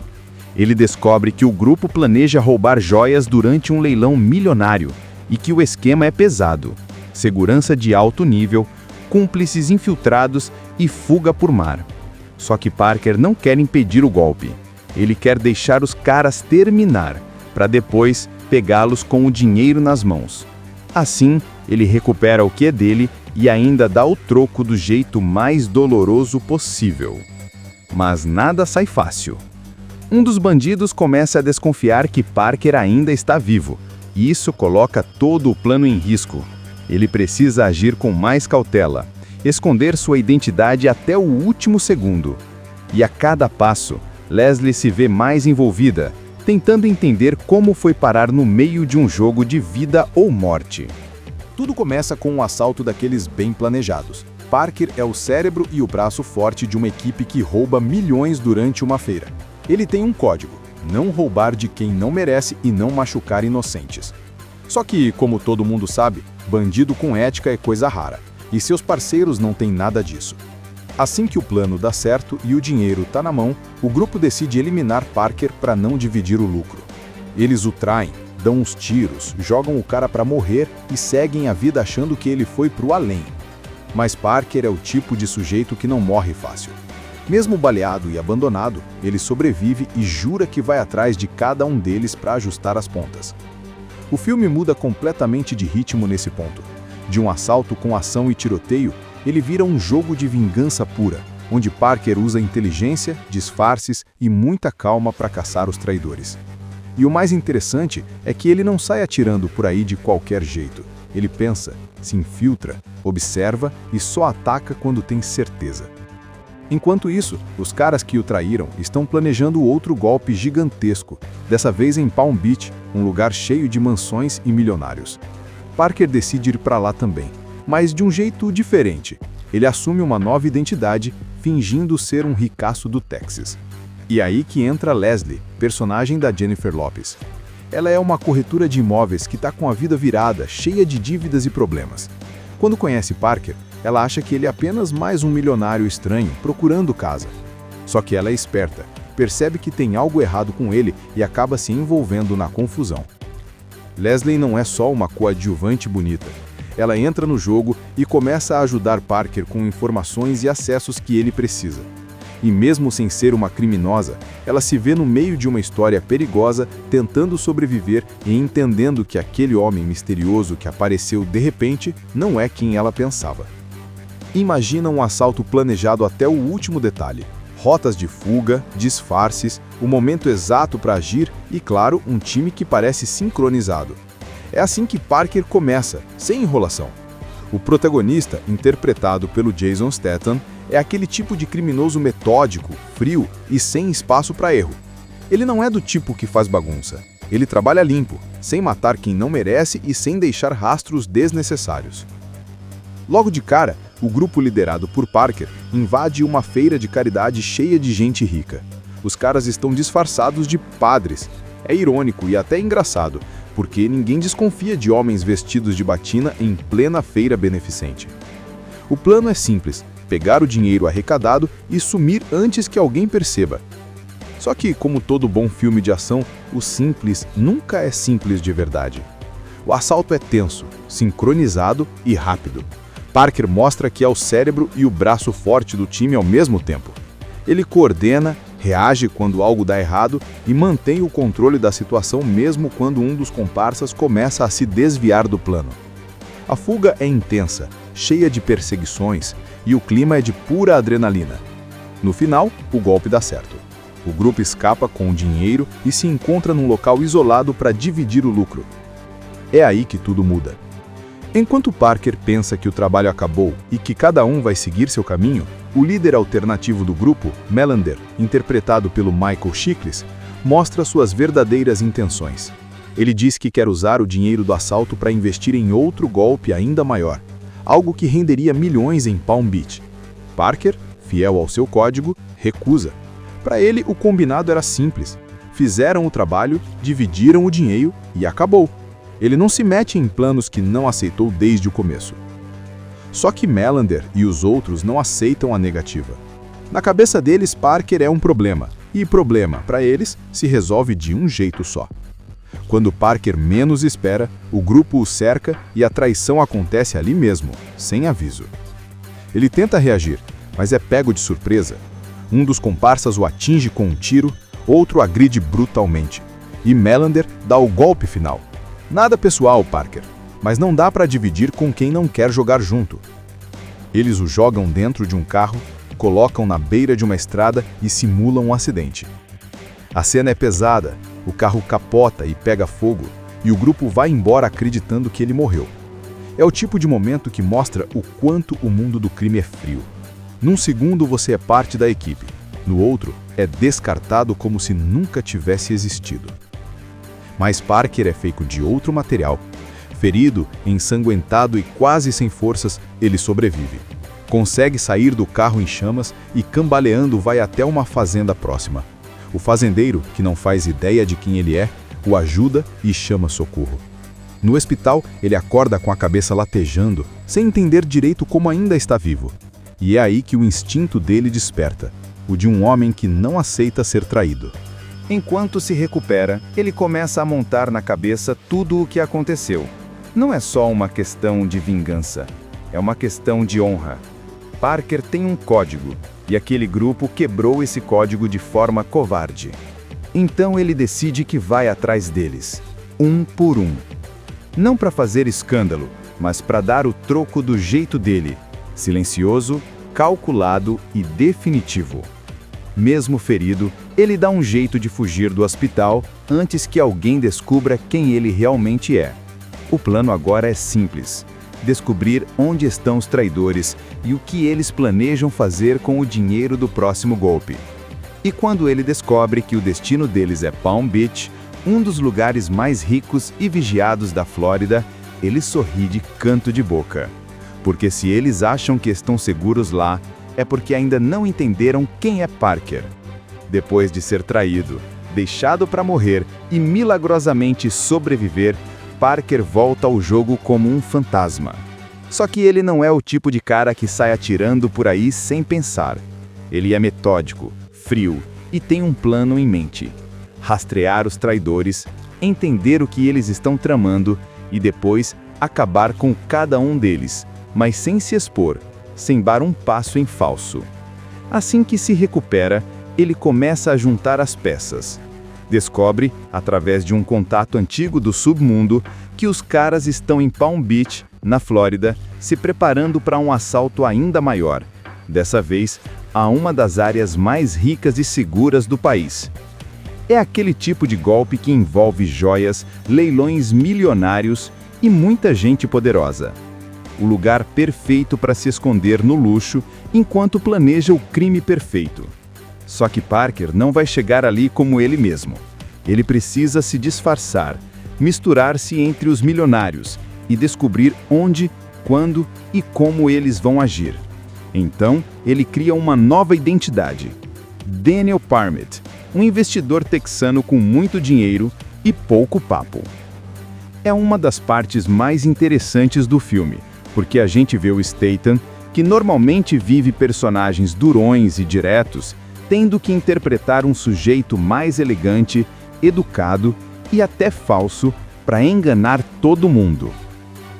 Ele descobre que o grupo planeja roubar joias durante um leilão milionário e que o esquema é pesado: segurança de alto nível, cúmplices infiltrados e fuga por mar. Só que Parker não quer impedir o golpe. Ele quer deixar os caras terminar, para depois pegá-los com o dinheiro nas mãos. Assim, ele recupera o que é dele e ainda dá o troco do jeito mais doloroso possível. Mas nada sai fácil. Um dos bandidos começa a desconfiar que Parker ainda está vivo, e isso coloca todo o plano em risco. Ele precisa agir com mais cautela, esconder sua identidade até o último segundo. E a cada passo, Leslie se vê mais envolvida, tentando entender como foi parar no meio de um jogo de vida ou morte. Tudo começa com um assalto daqueles bem planejados. Parker é o cérebro e o braço forte de uma equipe que rouba milhões durante uma feira. Ele tem um código: não roubar de quem não merece e não machucar inocentes. Só que, como todo mundo sabe, bandido com ética é coisa rara, e seus parceiros não têm nada disso. Assim que o plano dá certo e o dinheiro tá na mão, o grupo decide eliminar Parker para não dividir o lucro. Eles o traem, dão uns tiros, jogam o cara para morrer e seguem a vida achando que ele foi pro além. Mas Parker é o tipo de sujeito que não morre fácil. Mesmo baleado e abandonado, ele sobrevive e jura que vai atrás de cada um deles para ajustar as pontas. O filme muda completamente de ritmo nesse ponto. De um assalto com ação e tiroteio, ele vira um jogo de vingança pura, onde Parker usa inteligência, disfarces e muita calma para caçar os traidores. E o mais interessante é que ele não sai atirando por aí de qualquer jeito. Ele pensa, se infiltra, observa e só ataca quando tem certeza. Enquanto isso, os caras que o traíram estão planejando outro golpe gigantesco, dessa vez em Palm Beach, um lugar cheio de mansões e milionários. Parker decide ir para lá também, mas de um jeito diferente. Ele assume uma nova identidade, fingindo ser um ricaço do Texas. E aí que entra Leslie, personagem da Jennifer Lopez. Ela é uma corretora de imóveis que está com a vida virada, cheia de dívidas e problemas. Quando conhece Parker, ela acha que ele é apenas mais um milionário estranho procurando casa. Só que ela é esperta, percebe que tem algo errado com ele e acaba se envolvendo na confusão. Leslie não é só uma coadjuvante bonita. Ela entra no jogo e começa a ajudar Parker com informações e acessos que ele precisa. E mesmo sem ser uma criminosa, ela se vê no meio de uma história perigosa, tentando sobreviver e entendendo que aquele homem misterioso que apareceu de repente não é quem ela pensava. Imagina um assalto planejado até o último detalhe. Rotas de fuga, disfarces, o momento exato para agir e, claro, um time que parece sincronizado. É assim que Parker começa, sem enrolação. O protagonista, interpretado pelo Jason Statham, é aquele tipo de criminoso metódico, frio e sem espaço para erro. Ele não é do tipo que faz bagunça. Ele trabalha limpo, sem matar quem não merece e sem deixar rastros desnecessários. Logo de cara, o grupo liderado por Parker invade uma feira de caridade cheia de gente rica. Os caras estão disfarçados de padres. É irônico e até engraçado, porque ninguém desconfia de homens vestidos de batina em plena feira beneficente. O plano é simples: pegar o dinheiro arrecadado e sumir antes que alguém perceba. Só que, como todo bom filme de ação, o simples nunca é simples de verdade. O assalto é tenso, sincronizado e rápido. Parker mostra que é o cérebro e o braço forte do time ao mesmo tempo. Ele coordena, reage quando algo dá errado e mantém o controle da situação mesmo quando um dos comparsas começa a se desviar do plano. A fuga é intensa, cheia de perseguições, e o clima é de pura adrenalina. No final, o golpe dá certo. O grupo escapa com o dinheiro e se encontra num local isolado para dividir o lucro. É aí que tudo muda. Enquanto Parker pensa que o trabalho acabou e que cada um vai seguir seu caminho, o líder alternativo do grupo, Melander, interpretado pelo Michael Chiklis, mostra suas verdadeiras intenções. Ele diz que quer usar o dinheiro do assalto para investir em outro golpe ainda maior, algo que renderia milhões em Palm Beach. Parker, fiel ao seu código, recusa. Para ele, o combinado era simples. Fizeram o trabalho, dividiram o dinheiro e acabou. Ele não se mete em planos que não aceitou desde o começo. Só que Melander e os outros não aceitam a negativa. Na cabeça deles, Parker é um problema, e problema, para eles, se resolve de um jeito só. Quando Parker menos espera, o grupo o cerca e a traição acontece ali mesmo, sem aviso. Ele tenta reagir, mas é pego de surpresa. Um dos comparsas o atinge com um tiro, outro agride brutalmente. E Melander dá o golpe final. Nada pessoal, Parker, mas não dá para dividir com quem não quer jogar junto. Eles o jogam dentro de um carro, colocam na beira de uma estrada e simulam um acidente. A cena é pesada, o carro capota e pega fogo, e o grupo vai embora acreditando que ele morreu. É o tipo de momento que mostra o quanto o mundo do crime é frio. Num segundo você é parte da equipe, no outro é descartado como se nunca tivesse existido. Mas Parker é feito de outro material. Ferido, ensanguentado e quase sem forças, ele sobrevive. Consegue sair do carro em chamas e, cambaleando, vai até uma fazenda próxima. O fazendeiro, que não faz ideia de quem ele é, o ajuda e chama socorro. No hospital, ele acorda com a cabeça latejando, sem entender direito como ainda está vivo. E é aí que o instinto dele desperta, o de um homem que não aceita ser traído. Enquanto se recupera, ele começa a montar na cabeça tudo o que aconteceu. Não é só uma questão de vingança, é uma questão de honra. Parker tem um código, e aquele grupo quebrou esse código de forma covarde. Então ele decide que vai atrás deles, um por um. Não para fazer escândalo, mas para dar o troco do jeito dele, silencioso, calculado e definitivo. Mesmo ferido, ele dá um jeito de fugir do hospital antes que alguém descubra quem ele realmente é. O plano agora é simples: descobrir onde estão os traidores e o que eles planejam fazer com o dinheiro do próximo golpe. E quando ele descobre que o destino deles é Palm Beach, um dos lugares mais ricos e vigiados da Flórida, ele sorri de canto de boca. Porque se eles acham que estão seguros lá, é porque ainda não entenderam quem é Parker. Depois de ser traído, Deixado para morrer e milagrosamente sobreviver, Parker volta ao jogo como um fantasma. Só que ele não é o tipo de cara que sai atirando por aí sem pensar. Ele é metódico, frio e tem um plano em mente: rastrear os traidores, entender o que eles estão tramando e depois acabar com cada um deles, mas sem se expor, sem dar um passo em falso. Assim que se recupera, ele começa a juntar as peças. Descobre, através de um contato antigo do submundo, que os caras estão em Palm Beach, na Flórida, se preparando para um assalto ainda maior, dessa vez a uma das áreas mais ricas e seguras do país. É aquele tipo de golpe que envolve joias, leilões milionários e muita gente poderosa. O lugar perfeito para se esconder no luxo enquanto planeja o crime perfeito. Só que Parker não vai chegar ali como ele mesmo. Ele precisa se disfarçar, misturar-se entre os milionários e descobrir onde, quando e como eles vão agir. Então, ele cria uma nova identidade: Daniel Parmet, um investidor texano com muito dinheiro e pouco papo. É uma das partes mais interessantes do filme, porque a gente vê o Statham, que normalmente vive personagens durões e diretos, tendo que interpretar um sujeito mais elegante, educado e até falso para enganar todo mundo.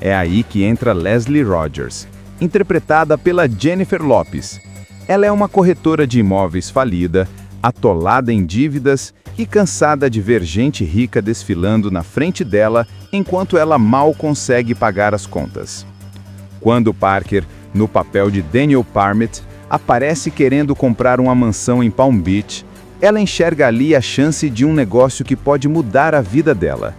É aí que entra Leslie Rogers, interpretada pela Jennifer Lopez. Ela é uma corretora de imóveis falida, atolada em dívidas e cansada de ver gente rica desfilando na frente dela enquanto ela mal consegue pagar as contas. Quando Parker, no papel de Daniel Parmet, aparece querendo comprar uma mansão em Palm Beach, ela enxerga ali a chance de um negócio que pode mudar a vida dela.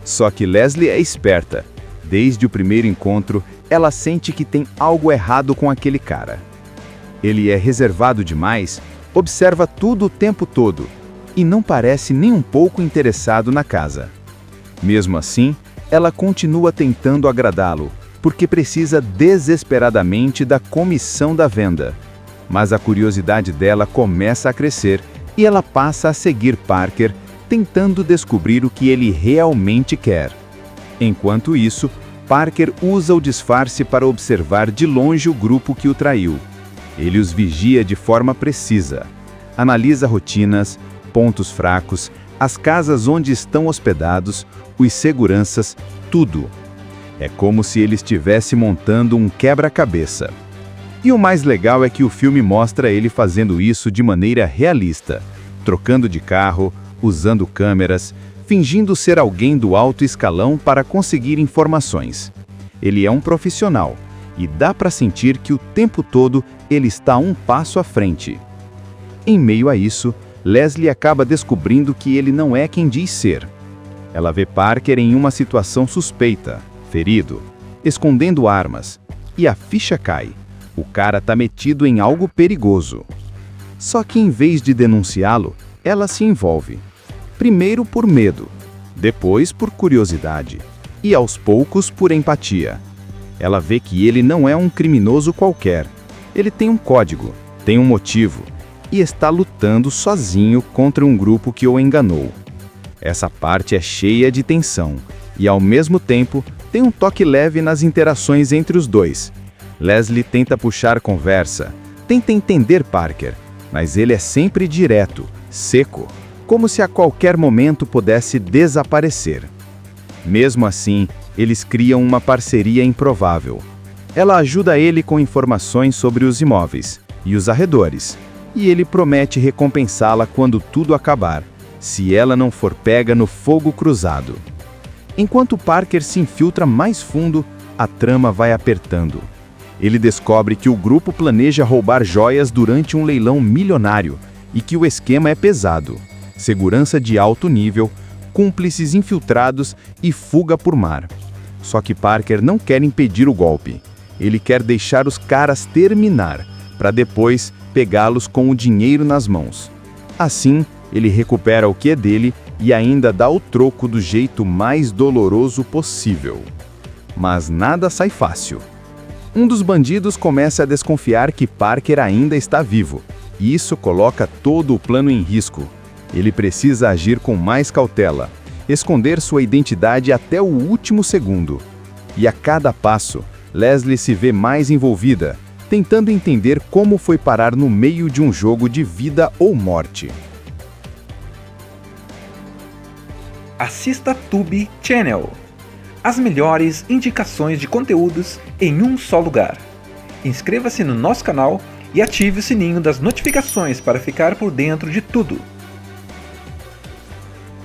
Só que Leslie é esperta. Desde o primeiro encontro, ela sente que tem algo errado com aquele cara. Ele é reservado demais, observa tudo o tempo todo e não parece nem um pouco interessado na casa. Mesmo assim, ela continua tentando agradá-lo, porque precisa desesperadamente da comissão da venda. Mas a curiosidade dela começa a crescer e ela passa a seguir Parker, tentando descobrir o que ele realmente quer. Enquanto isso, Parker usa o disfarce para observar de longe o grupo que o traiu. Ele os vigia de forma precisa. Analisa rotinas, pontos fracos, as casas onde estão hospedados, os seguranças, tudo. É como se ele estivesse montando um quebra-cabeça. E o mais legal é que o filme mostra ele fazendo isso de maneira realista, trocando de carro, usando câmeras, fingindo ser alguém do alto escalão para conseguir informações. Ele é um profissional e dá para sentir que o tempo todo ele está um passo à frente. Em meio a isso, Leslie acaba descobrindo que ele não é quem diz ser. Ela vê Parker em uma situação suspeita, ferido, escondendo armas, e a ficha cai. O cara tá metido em algo perigoso. Só que em vez de denunciá-lo, ela se envolve. Primeiro por medo, depois por curiosidade e aos poucos por empatia. Ela vê que ele não é um criminoso qualquer. Ele tem um código, tem um motivo e está lutando sozinho contra um grupo que o enganou. Essa parte é cheia de tensão e, ao mesmo tempo, tem um toque leve nas interações entre os dois. Leslie tenta puxar conversa, tenta entender Parker, mas ele é sempre direto, seco, como se a qualquer momento pudesse desaparecer. Mesmo assim, eles criam uma parceria improvável. Ela ajuda ele com informações sobre os imóveis e os arredores, e ele promete recompensá-la quando tudo acabar, se ela não for pega no fogo cruzado. Enquanto Parker se infiltra mais fundo, a trama vai apertando. Ele descobre que o grupo planeja roubar joias durante um leilão milionário e que o esquema é pesado: segurança de alto nível, cúmplices infiltrados e fuga por mar. Só que Parker não quer impedir o golpe. Ele quer deixar os caras terminar, para depois pegá-los com o dinheiro nas mãos. Assim, ele recupera o que é dele e ainda dá o troco do jeito mais doloroso possível. Mas nada sai fácil. Um dos bandidos começa a desconfiar que Parker ainda está vivo, e isso coloca todo o plano em risco. Ele precisa agir com mais cautela, esconder sua identidade até o último segundo. E a cada passo, Leslie se vê mais envolvida, tentando entender como foi parar no meio de um jogo de vida ou morte. Assista Tube Channel. As melhores indicações de conteúdos em um só lugar. Inscreva-se no nosso canal e ative o sininho das notificações para ficar por dentro de tudo.